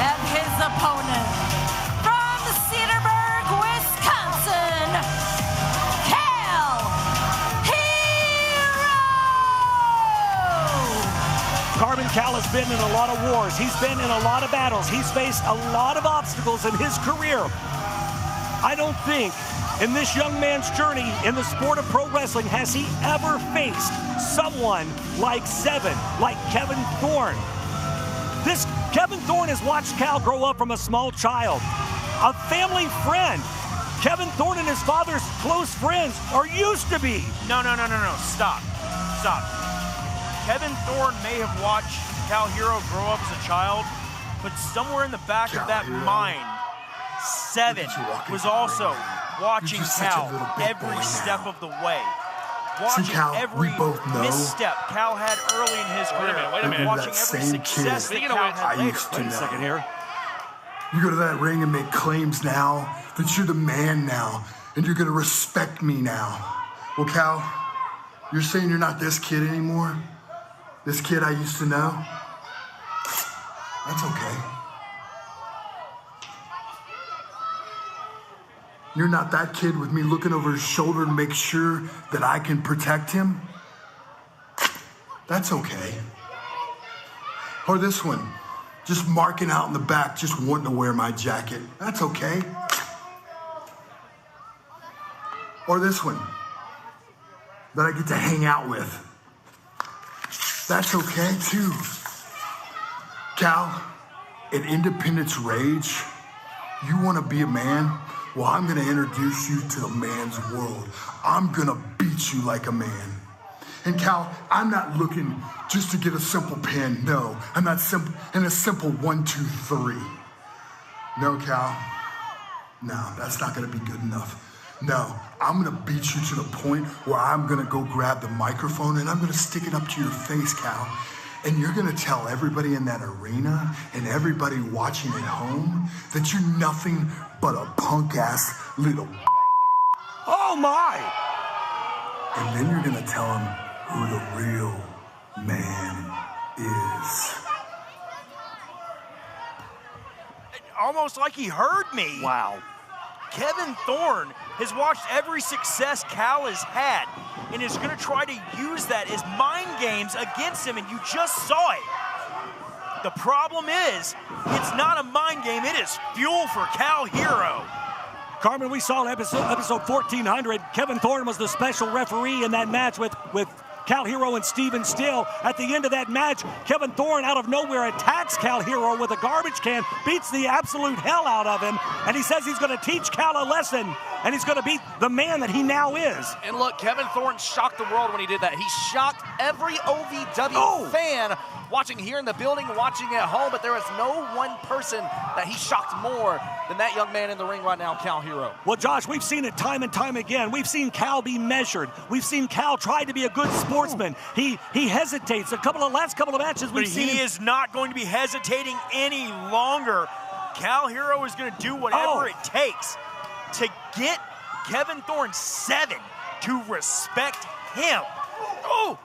And his opponent, from Cedarburg, Wisconsin, Cal Herro! Carbon Cal has been in a lot of wars. He's been in a lot of battles. He's faced a lot of obstacles in his career. I don't think in this young man's journey in the sport of pro wrestling has he ever faced someone like Seven, like Kevin Thorne. This Kevin Thorne has watched Cal grow up from a small child, a family friend. Kevin Thorne and his father's close friends, or used to be. No. Stop. Kevin Thorne may have watched Cal Herro grow up as a child, but somewhere in the back of that mind, Seven was also watching Cal every step of the way. Watching every misstep Cal had early in his career. Wait a minute. Watching every success that Cal had later. Wait a second here. You go to that ring and make claims now that you're the man now, and you're gonna respect me now. Well, Cal, you're saying you're not this kid anymore? This kid I used to know? That's okay. You're not that kid with me looking over his shoulder to make sure that I can protect him? That's okay. Or this one, just marking out in the back, just wanting to wear my jacket. That's okay. Or this one, that I get to hang out with. That's okay too. Cal, at Independence Rage, you want to be a man? Well, I'm going to introduce you to a man's world. I'm going to beat you like a man. And Cal, I'm not looking just to get a simple pin. No, I'm not in a simple 1, 2, 3. No, Cal. No, that's not going to be good enough. No, I'm going to beat you to the point where I'm going to go grab the microphone and I'm going to stick it up to your face, Cal. And you're going to tell everybody in that arena and everybody watching at home that you're nothing but a punk-ass little... Oh, my! And then you're going to tell them who the real man is. Almost like he heard me. Wow. Kevin Thorne has watched every success Cal has had and is going to try to use that as mind games against him, and you just saw it. The problem is, it's not a mind game, it is fuel for Cal Herro. Carmen, we saw in episode 1400, Kevin Thorne was the special referee in that match with Cal Herro and Steven Still. At the end of that match, Kevin Thorne out of nowhere attacks Cal Herro with a garbage can, beats the absolute hell out of him, and he says he's going to teach Cal a lesson, and he's going to beat the man that he now is. And look, Kevin Thorne shocked the world when he did that. He shocked every OVW fan watching here in the building, watching at home, but there is no one person that he shocked more than that young man in the ring right now, Cal Herro. Well, Josh, we've seen it time and time again. We've seen Cal be measured. We've seen Cal try to be a good sportsman. He hesitates. Last couple of matches we've seen he is not going to be hesitating any longer. Cal Herro is going to do whatever it takes to get Kevin Thorne 7 to respect him. Oh!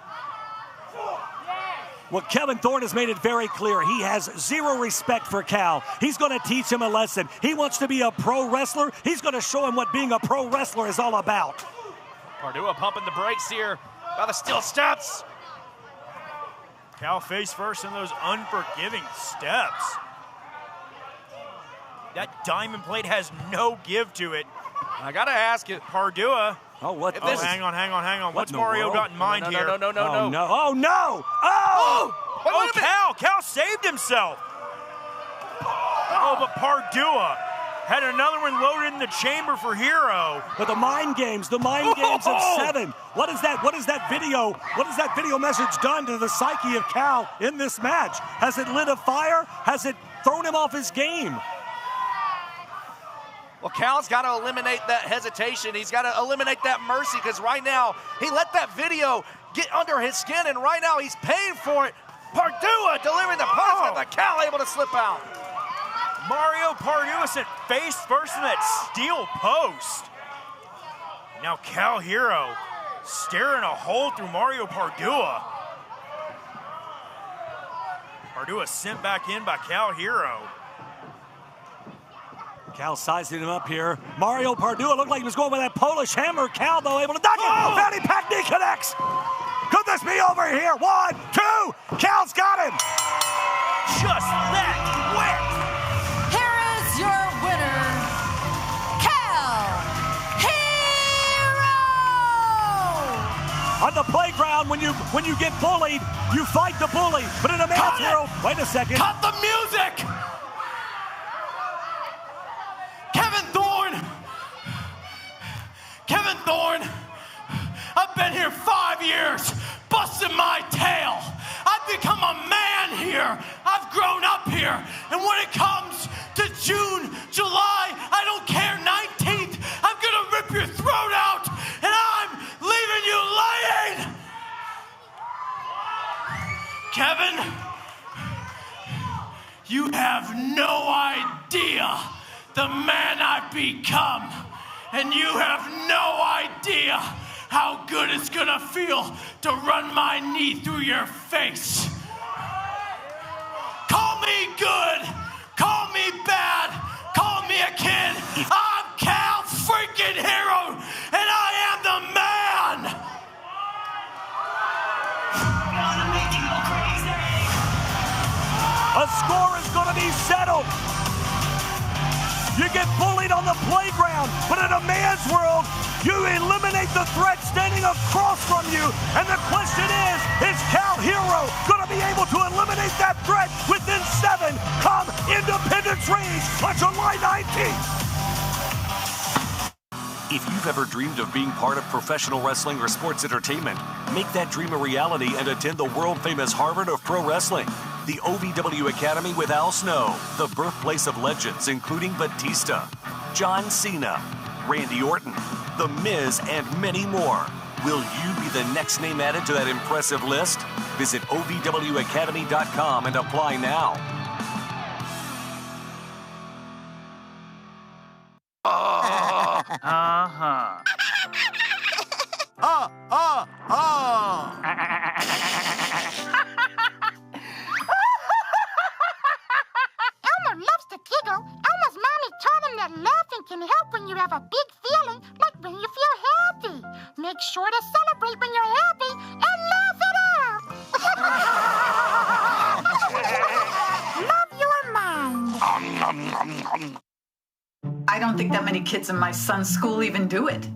Well, Kevin Thorne has made it very clear. He has zero respect for Cal. He's going to teach him a lesson. He wants to be a pro wrestler. He's going to show him what being a pro wrestler is all about. Pardua pumping the brakes here by the steel steps. Cal face first in those unforgiving steps. That diamond plate has no give to it. I got to ask you, Pardua. Oh, what? Hang on. What's Mario got in mind here? No. Oh, no. Cal saved himself. Oh, but Pardua had another one loaded in the chamber for Herro. But the mind games of 7. What is that video message done to the psyche of Cal in this match? Has it lit a fire? Has it thrown him off his game? Well, Cal's got to eliminate that hesitation. He's got to eliminate that mercy, because right now he let that video get under his skin, and right now he's paying for it. Pardua delivering the punishment, but Cal able to slip out. Mario Pardua sent face first in that steel post. Now Cal Herro staring a hole through Mario Pardua. Pardua sent back in by Cal Herro. Cal sizing him up here. Mario Pardua looked like he was going with that Polish hammer. Cal, though, able to duck it. Fanny Pack knee connects. Could this be over here? 1, 2. Cal's got him. Just that quick. Here is your winner, Cal Herro. On the playground, when you get bullied, you fight the bully. But in a man's world, wait a second. Cut the music. Kevin Thorne, I've been here 5 years, busting my tail. I've become a man here. I've grown up here. And when it comes to June, July, I don't care, 19th, I'm going to rip your throat out, and I'm leaving you laying. Kevin, you have no idea the man I've become. And you have no idea how good it's gonna feel to run my knee through your face. Call me good, call me bad, call me a kid. I'm Cal freaking Herro, and I am the man. Gonna make you go crazy. A score is gonna be settled. You get bullied on the playground, but in a man's world, you eliminate the threat standing across from you. And the question is Cal Herro going to be able to eliminate that threat within 7 come Independence Range on July 19th? If you've ever dreamed of being part of professional wrestling or sports entertainment, make that dream a reality and attend the world-famous Harvard of Pro Wrestling, the OVW Academy with Al Snow, the birthplace of legends including Batista, John Cena, Randy Orton, The Miz, and many more. Will you be the next name added to that impressive list? Visit OVWacademy.com and apply now. Elmer loves to giggle. Elmer's mommy told him that laughing can help when you have a big feeling, like when you feel happy. Make sure to celebrate when you're happy and laugh it out. Love your mind. I don't think that many kids in my son's school even do it.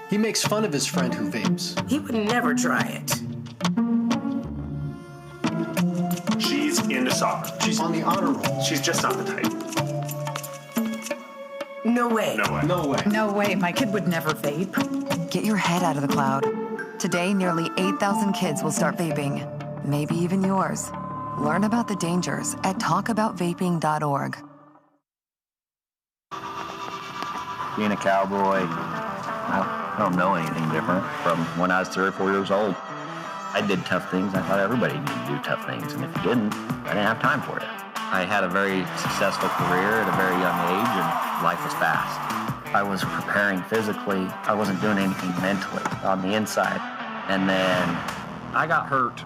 He makes fun of his friend who vapes. He would never try it. She's into soccer. She's on the honor roll. She's just not the type. No way. No way. No way. No way. My kid would never vape. Get your head out of the cloud. Today, nearly 8,000 kids will start vaping. Maybe even yours. Learn about the dangers at talkaboutvaping.org. Being a cowboy, I don't know anything different from when I was 3 or 4 years old. I did tough things. I thought everybody needed to do tough things, and if you didn't, I didn't have time for it. I had a very successful career at a very young age, and life was fast. I was preparing physically. I wasn't doing anything mentally on the inside. And then I got hurt.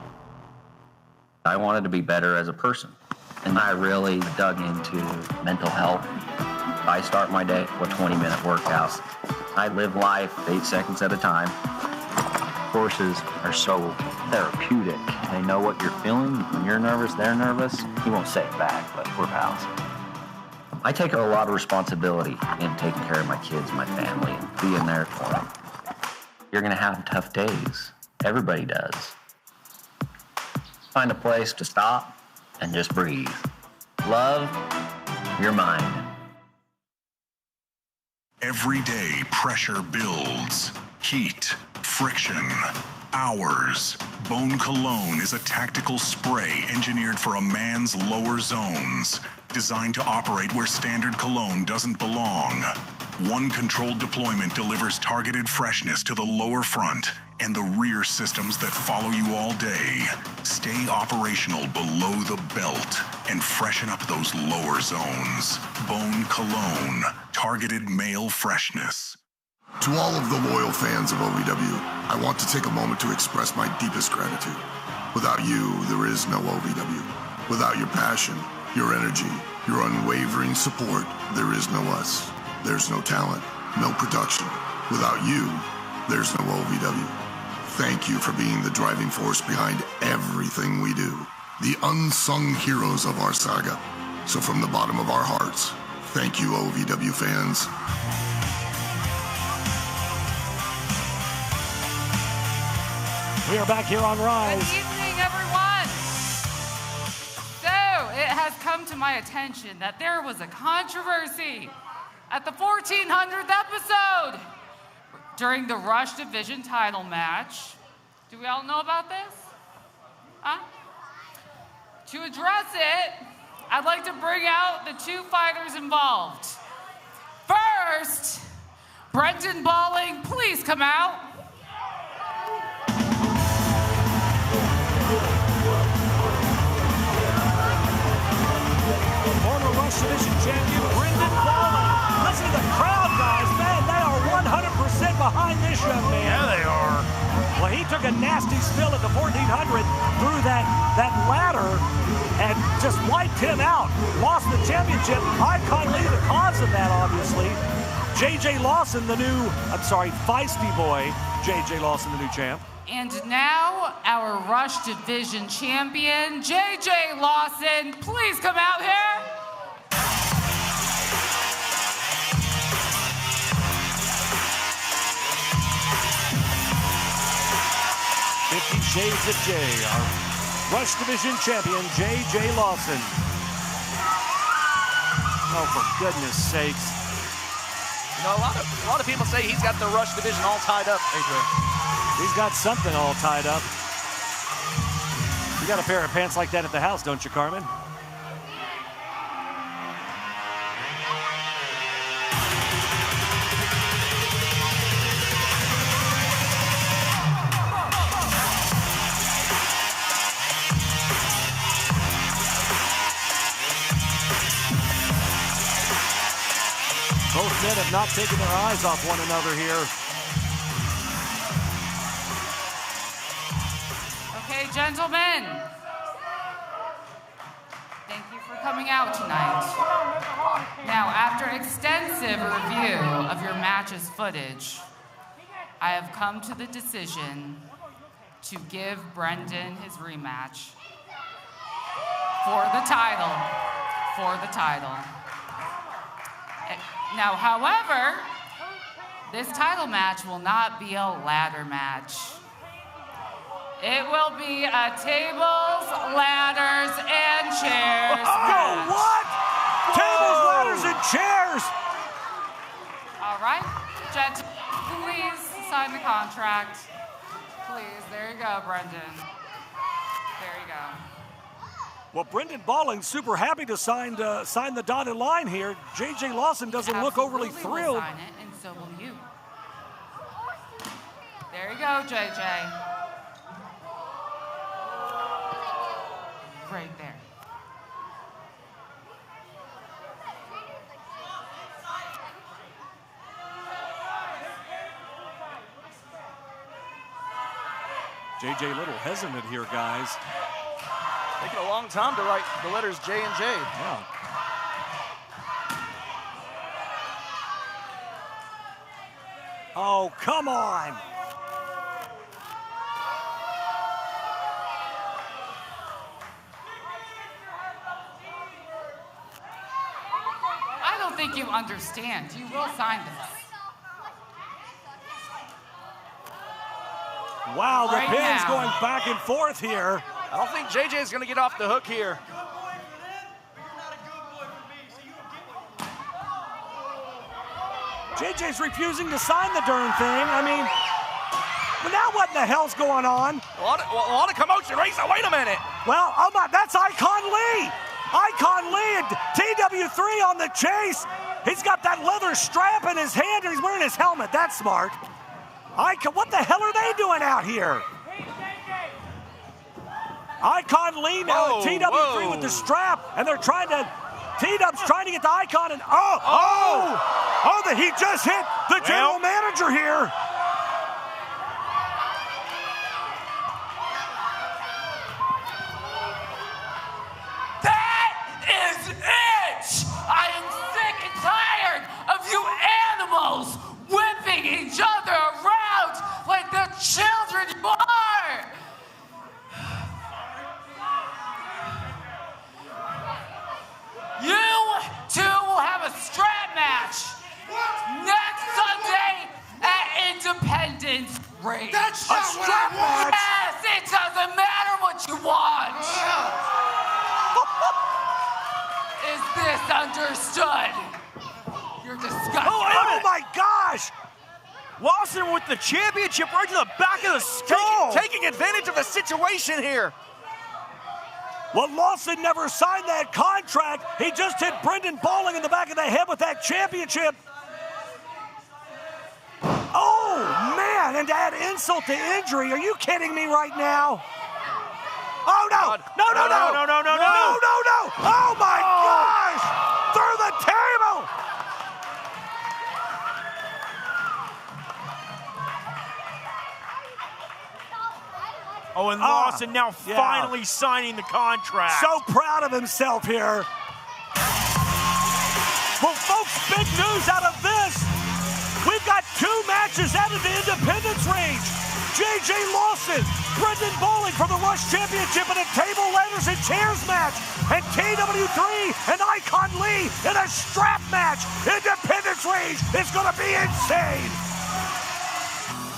I wanted to be better as a person, and I really dug into mental health. I start my day with 20-minute workouts. I live life 8 seconds at a time. Horses are so therapeutic. They know what you're feeling. When you're nervous, they're nervous. You won't say it back, but we're pals. I take a lot of responsibility in taking care of my kids, my family, and being there for them. You're gonna have tough days. Everybody does. Find a place to stop and just breathe. Love your mind. Every day, pressure builds. Heat, friction, hours. Bone Cologne is a tactical spray engineered for a man's lower zones. Designed to operate where standard cologne doesn't belong. One controlled deployment delivers targeted freshness to the lower front and the rear systems that follow you all day. Stay operational below the belt and freshen up those lower zones. Bone Cologne, targeted male freshness. To all of the loyal fans of OVW, I want to take a moment to express my deepest gratitude. Without you, there is no OVW. Without your passion, your energy, your unwavering support, there is no us. There's no talent, no production. Without you, there's no OVW. Thank you for being the driving force behind everything we do. The unsung heroes of our saga. So from the bottom of our hearts, thank you, OVW fans. We are back here on Rise. Good evening, everyone. So, it has come to my attention that there was a controversy at the 1400th episode during the Rush Division title match. Do we all know about this? Huh? To address it, I'd like to bring out the 2 fighters involved. First, Brendan Balling, please come out. Former Rush Division champion Brendan Balling. Listen to the crowd, guys. Man, they are 100% behind this young man. Yeah, they are. Well, he took a nasty spill at the 1400 through that ladder and just wiped him out. Lost the championship. Iconly the cause of that, obviously. J.J. Lawson, Feisty boy. J.J. Lawson, the new champ. And now, our Rush Division champion, J.J. Lawson. Please come out here. 50 Shades of J, our Rush Division champion, J.J. Lawson. Oh, for goodness sakes. You know, a lot of people say he's got the Rush Division all tied up, AJ. He's got something all tied up. You got a pair of pants like that at the house, don't you, Carmen? Both men have not taken their eyes off one another here. Okay, gentlemen. Thank you for coming out tonight. Now, after extensive review of your match's footage, I have come to the decision to give Brendan his rematch for the title. Now, however, This title match will not be a ladder match. It will be a tables, ladders, and chairs match. What? Whoa. Tables, ladders, and chairs. All right, gentlemen, please sign the contract. Please, there you go, Brendan. There you go. Well, Brendan Balling's super happy to sign the dotted line here. J.J. Lawson doesn't look overly thrilled. Will sign it, and so will you. There you go, J.J. Right there. J.J. a little hesitant here, guys. Taking a long time to write the letters J and J. Yeah. Oh, come on. I don't think you understand. You will sign this. Wow, the Right pin's now. going back and forth here. I don't think JJ is going to get off the hook here. JJ's refusing to sign the darn thing. I mean, well, now what in the hell's going on? A lot of commotion. Wait a minute. Well, oh my, that's Icon Lee. Icon Lee and TW3 on the chase. He's got that leather strap in his hand and he's wearing his helmet. That's smart. Icon, what the hell are they doing out here? Icon Lee now at TW3 with the strap, and they're trying to, T-Dub's trying to get the Icon, and he just hit the general manager here. That is it! I am sick and tired of you animals whipping each other around like the children you are! You two will have a strap match next Sunday at Independence Ring. That's a strap match? Yes, it doesn't matter what you want. Is this understood? You're disgusting. Oh my gosh! Lawson with the championship right to the back of the skull. Taking advantage of the situation here. Well, Lawson never signed that contract. He just hit Brendan Balling in the back of the head with that championship. Oh, man, and to add insult to injury. Are you kidding me right now? Oh, no. No. Oh, my gosh. Through the table. Oh, and Lawson now finally signing the contract. So proud of himself here. Well, folks, big news out of this. We've got 2 matches out of the Independence range. J.J. Lawson, Brendan Bowling for the Rush Championship in a table, ladders, and chairs match. And TW3 and Icon Lee in a strap match. Independence range is going to be insane.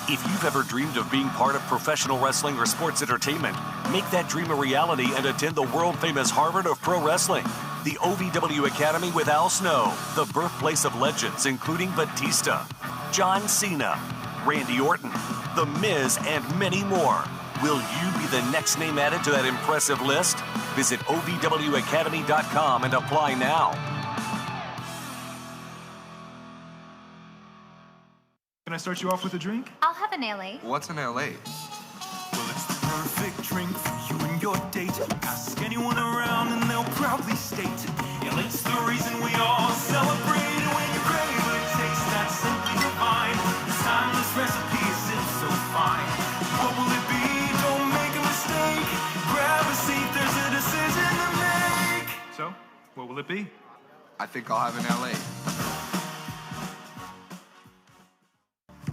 If you've ever dreamed of being part of professional wrestling or sports entertainment, make that dream a reality and attend the world-famous Harvard of Pro Wrestling, the OVW Academy with Al Snow, the birthplace of legends including Batista, John Cena, Randy Orton, The Miz, and many more. Will you be the next name added to that impressive list? Visit OVWacademy.com and apply now. Can I start you off with a drink? I'll have an LA. What's an LA? Well, it's the perfect drink for you and your date. Ask anyone around and they'll proudly state LA's the reason we all celebrate. And when you crave a taste that's simply divine, this timeless recipe is so fine. What will it be? Don't make a mistake. Grab a seat, there's a decision to make. So, what will it be? I think I'll have an LA.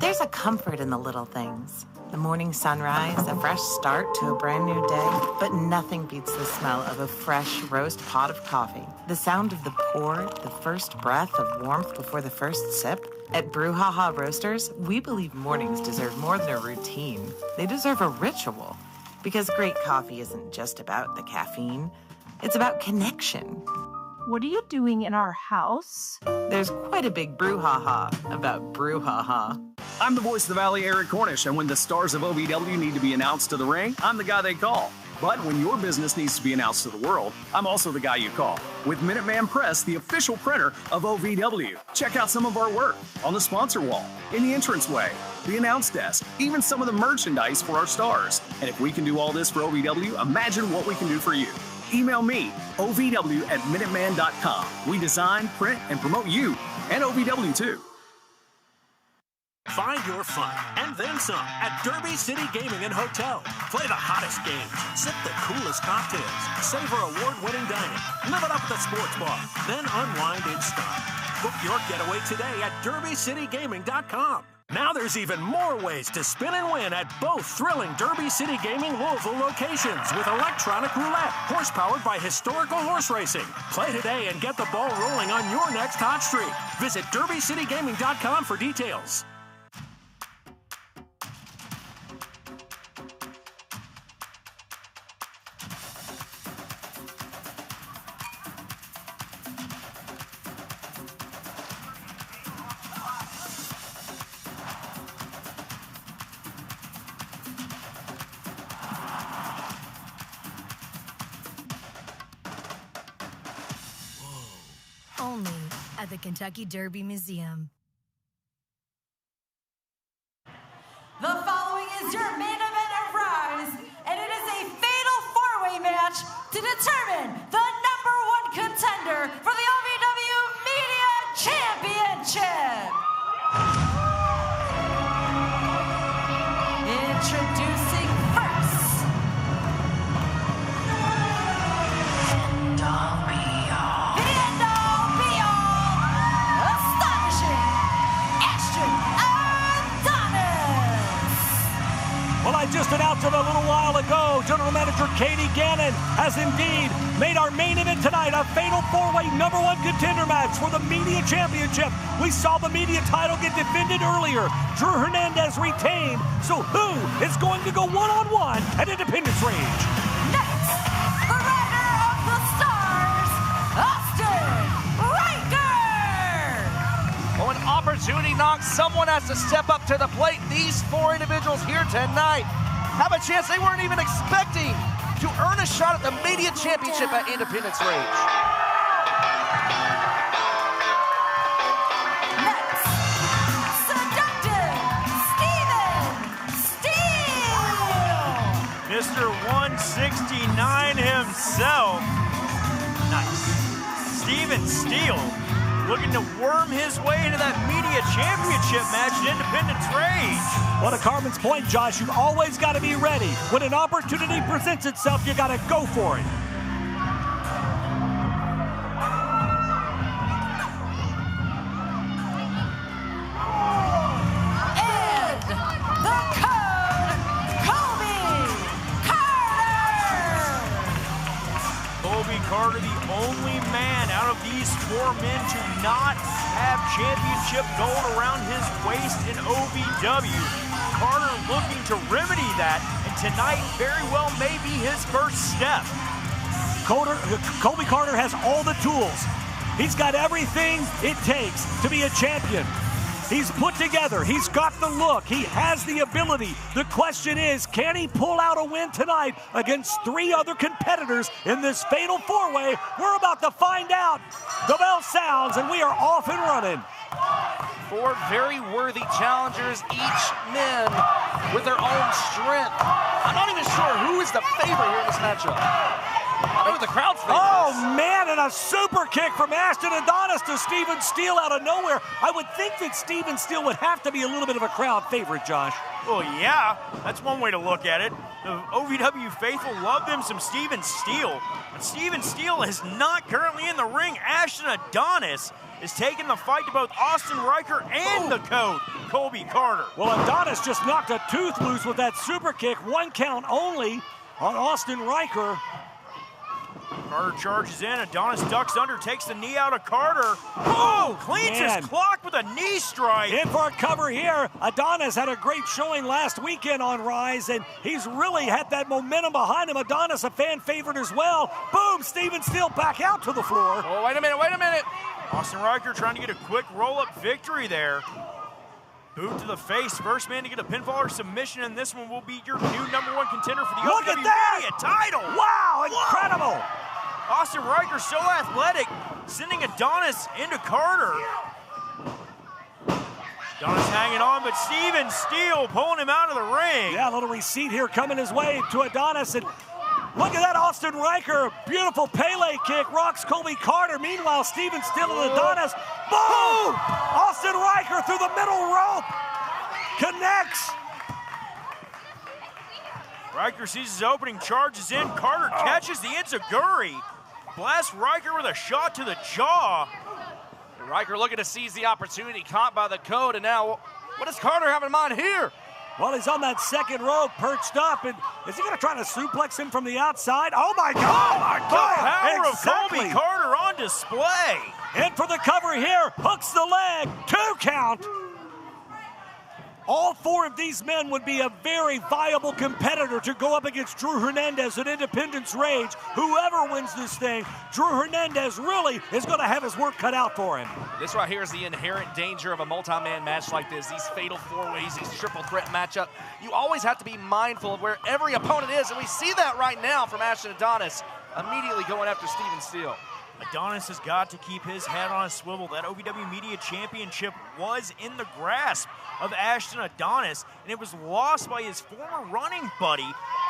There's a comfort in the little things. The morning sunrise, a fresh start to a brand new day. But nothing beats the smell of a fresh roast pot of coffee. The sound of the pour, the first breath of warmth before the first sip. At Brouhaha Roasters, we believe mornings deserve more than a routine. They deserve a ritual. Because great coffee isn't just about the caffeine. It's about connection. What are you doing in our house? There's quite a big brouhaha about Brouhaha. I'm the voice of the Valley, Eric Cornish, and when the stars of OVW need to be announced to the ring, I'm the guy they call. But when your business needs to be announced to the world, I'm also the guy you call. With Minuteman Press, the official printer of OVW. Check out some of our work on the sponsor wall, in the entranceway, the announce desk, even some of the merchandise for our stars. And if we can do all this for OVW, imagine what we can do for you. Email me, ovw@minuteman.com. We design, print, and promote you, and OVW too. Find your fun and then some at Derby City Gaming and Hotel. Play the hottest games, sip the coolest cocktails, savor award-winning dining, live it up at the sports bar, then unwind in style. Book your getaway today at derbycitygaming.com. Now there's even more ways to spin and win at both thrilling Derby City Gaming Louisville locations with electronic roulette, horse-powered by historical horse racing. Play today and get the ball rolling on your next hot streak. Visit derbycitygaming.com for details. Only at the Kentucky Derby Museum. The following is your main event of Rise, and it is a fatal four-way match to determine the #1 contender for the OVW Media Championship. Introducing first, Well, I just announced it a little while ago. General Manager Katie Gannon has indeed made our main event tonight a fatal four-way #1 contender match for the Media Championship. We saw the Media title get defended earlier. Drew Hernandez retained. So who is going to go one-on-one at Independence Range? Next, the rider of the stars, Austin Riker. Well, when opportunity knocks, someone has to step up to the plate. These four individuals here tonight have a chance they weren't even expecting to earn a shot at the Media Championship at Independence Range. Next, seductive Steven Steele. Mr. 169 himself. Nice. Steven Steele looking to worm his way into that Media Championship match at Independence Range. Well, to Carmen's point, Josh, you've always got to be ready. When an opportunity presents itself, you got to go for it. And the code, Colby Carter, the only man out of these four men to not have championship gold around his waist in OVW. Carter looking to remedy that, and tonight very well may be his first step. Colby Carter has all the tools. He's got everything it takes to be a champion. He's put together. He's got the look. He has the ability. The question is, can he pull out a win tonight against three other competitors in this fatal four-way? We're about to find out. The bell sounds, and we are off and running. Four very worthy challengers, each men with their own strength. I'm not even sure who is the favorite here in this matchup. I know the crowd's favorite. Oh, man, and a super kick from Ashton Adonis to Steven Steele out of nowhere. I would think that Steven Steele would have to be a little bit of a crowd favorite, Josh. Well, yeah, that's one way to look at it. The OVW faithful love them some Steven Steele. But Steven Steele is not currently in the ring. Ashton Adonis is taking the fight to both Austin Riker and the Code. Colby Carter. Well, Adonis just knocked a tooth loose with that super kick. 1 count only on Austin Riker. Carter charges in. Adonis ducks under, takes the knee out of Carter. Oh, cleans his clock with a knee strike. In for a cover here. Adonis had a great showing last weekend on Rise, and he's really had that momentum behind him. Adonis, a fan favorite as well. Boom, Steven Steele back out to the floor. Oh, wait a minute. Austin Riker trying to get a quick roll-up victory there. Boot to the face. First man to get a pinfall or submission, and this one will be your new #1 contender for the OVW Media title. Wow, incredible. Austin Riker so athletic, sending Adonis into Carter. Adonis hanging on, but Steven Steele pulling him out of the ring. Yeah, a little receipt here coming his way to Adonis, and look at that Austin Riker. Beautiful Pele kick, rocks Colby Carter. Meanwhile, Steven Steele and Adonis. Boom! Austin Riker through the middle rope. Connects. Riker sees his opening, charges in. Carter catches the enziguri. Blasts Riker with a shot to the jaw. Riker looking to seize the opportunity, caught by the code, and now what does Carter have in mind here? Well, he's on that second rope, perched up, and is he going to try to suplex him from the outside? Oh, my God! Oh, my God! Power of Colby Carter on display. In for the cover here, hooks the leg, 2 count. All 4 of these men would be a very viable competitor to go up against Drew Hernandez at Independence Rage. Whoever wins this thing, Drew Hernandez really is going to have his work cut out for him. This right here is the inherent danger of a multi-man match like this. These fatal 4-ways, these triple threat matchup. You always have to be mindful of where every opponent is, and we see that right now from Ashton Adonis, immediately going after Steven Steele. Adonis has got to keep his head on a swivel. That OVW Media Championship was in the grasp of Ashton Adonis, and it was lost by his former running buddy,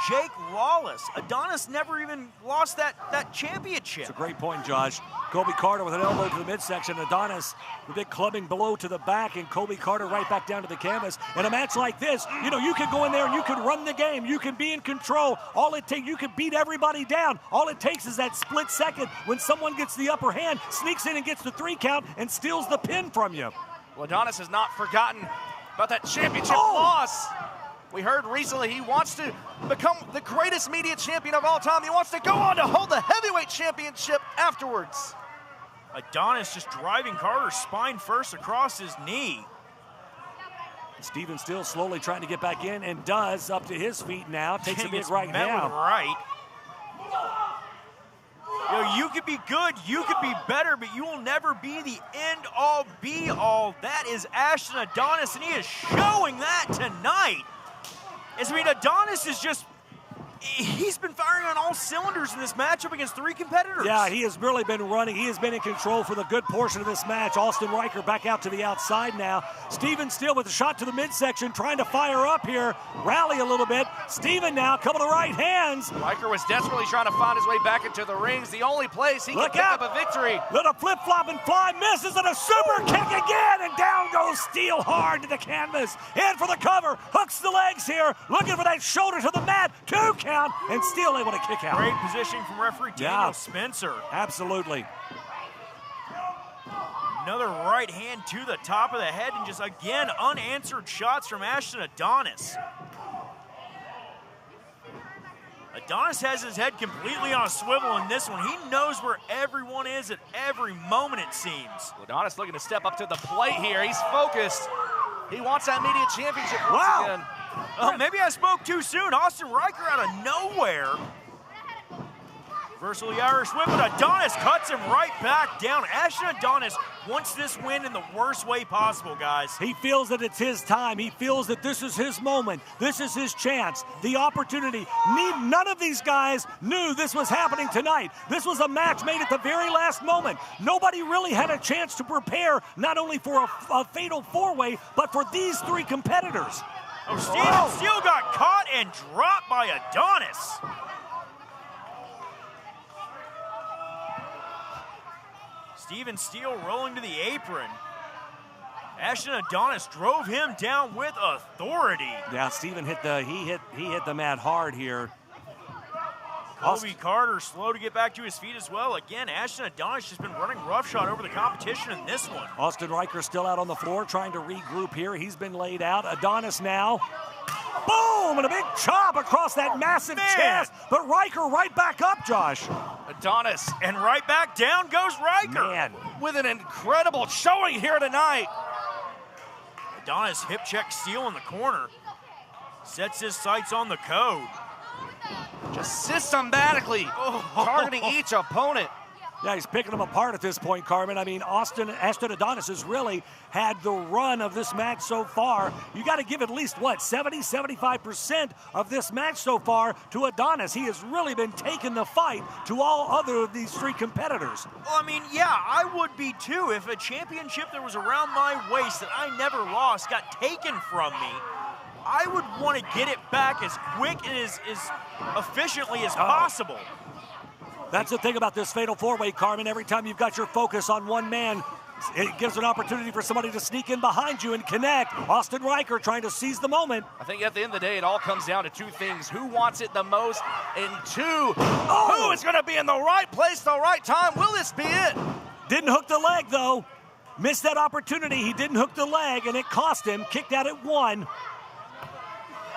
Jake Lawless. Adonis never even lost that championship. It's a great point, Josh. Colby Carter with an elbow to the midsection. Adonis, the big clubbing blow to the back, and Colby Carter right back down to the canvas. In a match like this, you know, you can go in there and you can run the game. You can be in control. All it takes, you can beat everybody down. All it takes is that split second when someone gets the upper hand, sneaks in and gets the 3 count, and steals the pin from you. Well, Adonis has not forgotten about that championship loss. We heard recently he wants to become the greatest media champion of all time. He wants to go on to hold the heavyweight championship afterwards. Adonis just driving Carter's spine first across his knee. Steven Steele slowly trying to get back in, and does, up to his feet now. Takes a big right now. Right. You know, you could be good, you could be better, but you will never be the end-all, be-all. That is Ashton Adonis, and he is showing that tonight. I mean, Adonis is just, he's been firing on all cylinders in this matchup against 3 competitors. Yeah, he has really been running. He has been in control for the good portion of this match. Austin Riker back out to the outside now. Steven Steele with a shot to the midsection, trying to fire up here, rally a little bit. Steven now, couple of right hands. Riker was desperately trying to find his way back into the rings. The only place he can pick up a victory. Little flip-flop and fly, misses, and a super kick again, and down goes Steele hard to the canvas. In for the cover, hooks the legs here, looking for that shoulder to the mat. 2 count, and Steele able to kick out. Great positioning from referee Daniel Spencer. Absolutely. Another right hand to the top of the head, and just again unanswered shots from Ashton Adonis. Adonis has his head completely on a swivel in this one. He knows where everyone is at every moment, it seems. Adonis looking to step up to the plate here. He's focused. He wants that media championship once again. Oh, maybe I spoke too soon. Austin Riker out of nowhere. Reversal the Irish whip, but Adonis cuts him right back down. Ashton Adonis wants this win in the worst way possible, guys. He feels that it's his time. He feels that this is his moment. This is his chance, the opportunity. None of these guys knew this was happening tonight. This was a match made at the very last moment. Nobody really had a chance to prepare not only for a fatal 4-way, but for these 3 competitors. Oh, Steven Steele got caught and dropped by Adonis. Steven Steele rolling to the apron. Ashton Adonis drove him down with authority. Yeah, Steven hit the he hit the mat hard here. Colby Carter slow to get back to his feet as well. Again, Ashton Adonis has been running roughshod over the competition in this one. Austin Riker still out on the floor trying to regroup here. He's been laid out. Adonis now. Boom! And a big chop across that massive chest. But Riker right back up, Josh. Adonis. And right back down goes Riker. Man. With an incredible showing here tonight. Adonis hip check Steele in the corner. Sets his sights on the code. Just systematically targeting each opponent. Yeah, he's picking them apart at this point, Carmen. I mean, Ashton Adonis has really had the run of this match so far. You got to give at least, 75% of this match so far to Adonis. He has really been taking the fight to all other of these three competitors. Well, I mean, yeah, I would be too. If a championship that was around my waist that I never lost got taken from me, I would want to get it back as quick and as efficiently as possible. That's the thing about this Fatal 4-Way, Carmen. Every time you've got your focus on one man, it gives an opportunity for somebody to sneak in behind you and connect. Austin Riker trying to seize the moment. I think at the end of the day, it all comes down to two things. Who wants it the most? And two, who is going to be in the right place at the right time? Will this be it? Didn't hook the leg, though. Missed that opportunity. He didn't hook the leg, and it cost him. Kicked out at 1.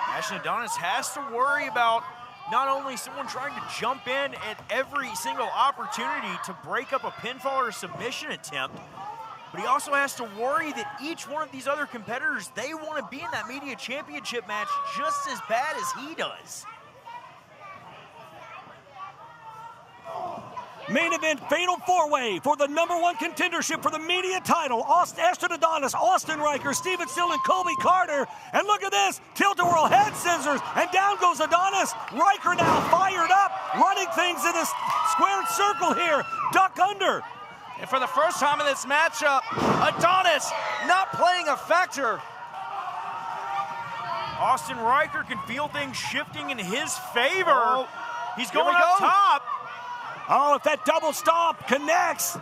Ashton Adonis has to worry about not only someone trying to jump in at every single opportunity to break up a pinfall or a submission attempt, but he also has to worry that each one of these other competitors, they want to be in that media championship match just as bad as he does. Main event, Fatal 4-Way for the #1 contendership for the media title. Ashton Adonis, Austin Riker, Steven Steele, and Colby Carter. And look at this, tilt-a-whirl head scissors, and down goes Adonis. Riker now fired up, running things in this squared circle here. Duck under. And for the first time in this matchup, Adonis not playing a factor. Austin Riker can feel things shifting in his favor. He's going up top. Oh, if that double stomp connects.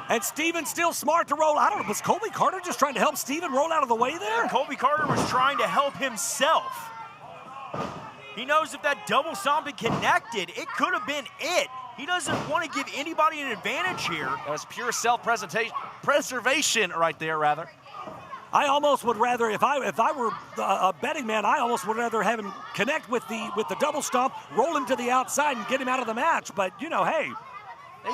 And Steven still smart to roll. I don't know, was Colby Carter just trying to help Steven roll out of the way there? Colby Carter was trying to help himself. He knows if that double stomp had connected, it could have been it. He doesn't want to give anybody an advantage here. That was pure self-preservation right there, rather. I almost would rather, if I were a betting man, I almost would rather have him connect with the double stomp, roll him to the outside, and get him out of the match. But hey,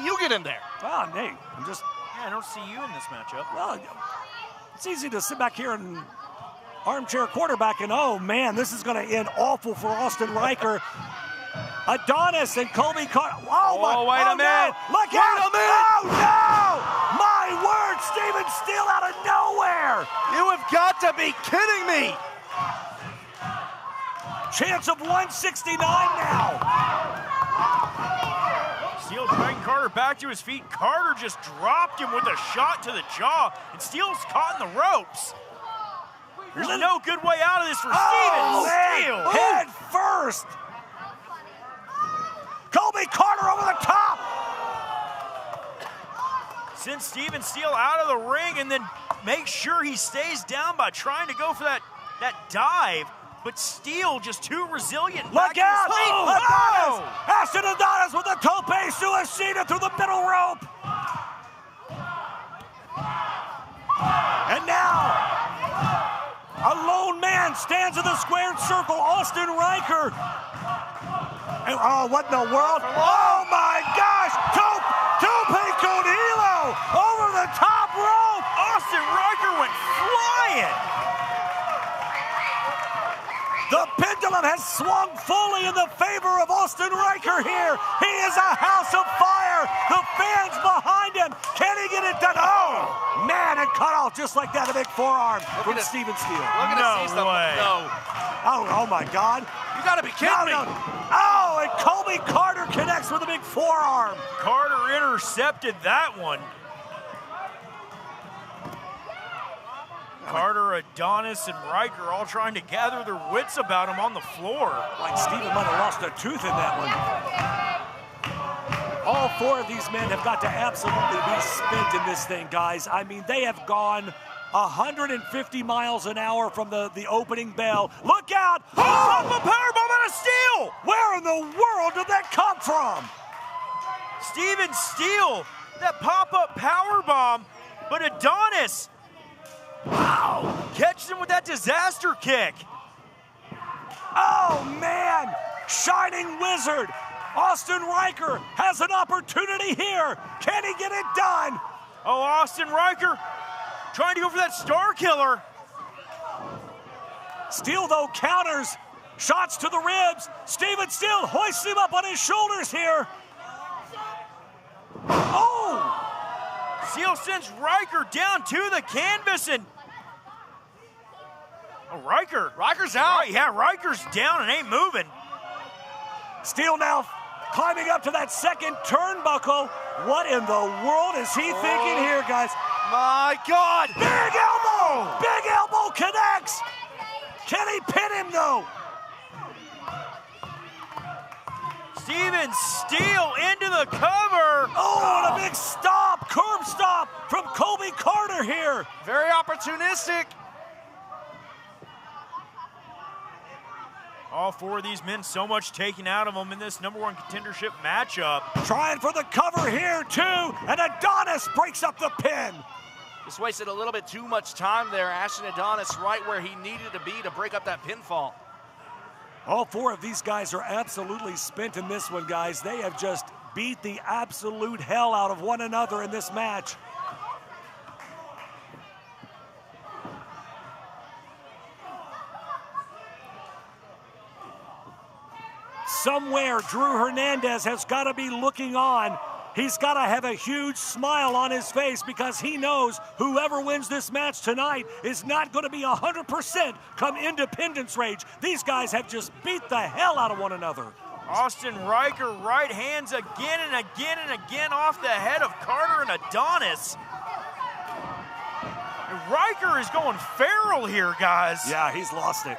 you get in there. Oh, hey, I'm just. Yeah, I don't see you in this matchup. Well, it's easy to sit back here and armchair quarterback, and oh man, this is going to end awful for Austin Riker. Adonis and Colby Carter. Oh, wait a minute. No. Look out. Oh, no. My word, Steven Steele out of nowhere. You have got to be kidding me. Chance of 169 now. Steele dragging Carter back to his feet. Carter just dropped him with a shot to the jaw, and Steele's caught in the ropes. There's no good way out of this for Steven Steele. Head first. Colby Carter over the top. Send Steven Steele out of the ring and then make sure he stays down by trying to go for that dive. But Steele just too resilient. Look out! Adonis! Ashton Adonis with a tope suicida through the middle rope. And now, a lone man stands in the squared circle. Austin Riker. And, oh, what in the world? Oh my gosh! Tope Conhilo over the top rope. Austin Riker went flying. The pendulum has swung fully in the favor of Austin Riker here. He is a house of fire. The fans behind him. Can he get it done? Oh, man, and cut off just like that. A big forearm from Steven Steele. No way. No. Oh, my God. You got to be kidding me. Oh, and Colby Carter connects with a big forearm. Carter intercepted that one. Carter, Adonis, and Riker all trying to gather their wits about him on the floor. Like Steven might have lost a tooth in that one. All four of these men have got to absolutely be spent in this thing, guys. I mean, they have gone 150 miles an hour from the opening bell. Look out! Oh, a powerbomb out of Steele! Where in the world did that come from? Steven Steele, that pop-up power bomb, but Adonis, wow, catches him with that disaster kick. Oh, man! Shining Wizard! Austin Riker has an opportunity here. Can he get it done? Oh, Austin Riker trying to go for that Star Killer. Steele, though, counters. Shots to the ribs. Steven Steele hoists him up on his shoulders here. Oh! Steele sends Riker down to the canvas and... Oh, Riker's out. Right, yeah, Riker's down and ain't moving. Steele now climbing up to that second turnbuckle. What in the world is he thinking here, guys? My God! Big elbow! Big elbow connects! Can he pin him, though? Steven Steele into the cover. Oh, and a big stop, curb stop from Colby Carter here. Very opportunistic. All four of these men, so much taken out of them in this #1 contendership matchup. Trying for the cover here, too, and Adonis breaks up the pin. Just wasted a little bit too much time there. Ashton Adonis right where he needed to be to break up that pinfall. All four of these guys are absolutely spent in this one, guys. They have just beat the absolute hell out of one another in this match. Somewhere, Drew Hernandez has got to be looking on. He's got to have a huge smile on his face because he knows whoever wins this match tonight is not going to be 100% come Independence Rage. These guys have just beat the hell out of one another. Austin Riker right hands again and again and again off the head of Carter and Adonis. And Riker is going feral here, guys. Yeah, he's lost it.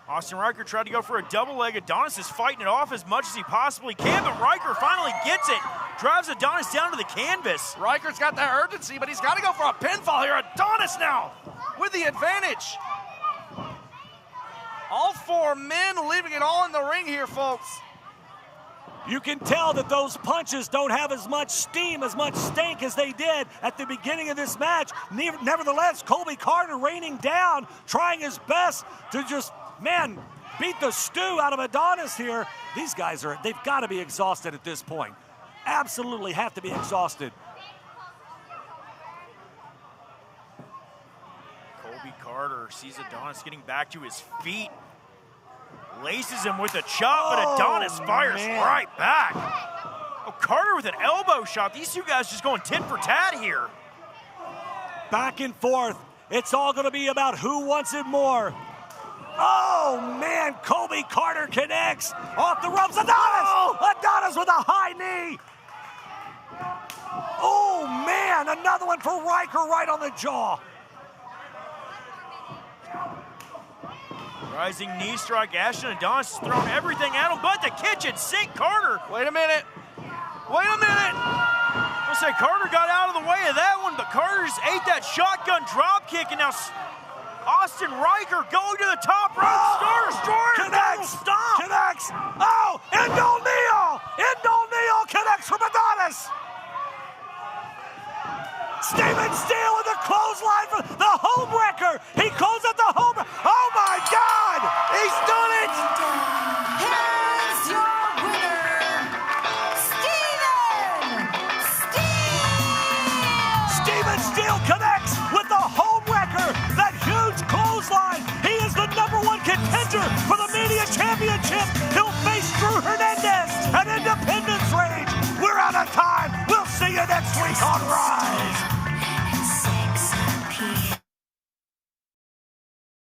Austin Riker tried to go for a double leg. Adonis is fighting it off as much as he possibly can, but Riker finally gets it. Drives Adonis down to the canvas. Riker's got that urgency, but he's got to go for a pinfall here. Adonis now with the advantage. All four men leaving it all in the ring here, folks. You can tell that those punches don't have as much steam, as much stank as they did at the beginning of this match. Nevertheless, Colby Carter raining down, trying his best to just, man, beat the stew out of Adonis here. These guys they've got to be exhausted at this point. Absolutely have to be exhausted. Colby Carter sees Adonis getting back to his feet. Laces him with a chop, but Adonis fires right back. Oh, Carter with an elbow shot. These two guys just going tit for tat here. Back and forth. It's all going to be about who wants it more. Oh, man, Colby Carter connects off the ropes. Adonis! Adonis with a high knee. Oh, man, another one for Riker right on the jaw. Rising knee strike. Ashton Adonis has thrown everything at him but the kitchen sink. Carter. Wait a minute. Wait a minute. I'll say Carter got out of the way of that one, but Carter just ate that shotgun drop kick, and now Austin Riker going to the top rope. Star Destroyer. Connects. Stop. Connects. Oh, Indol Neo. Indol Neo connects from Adonis. Steven Steele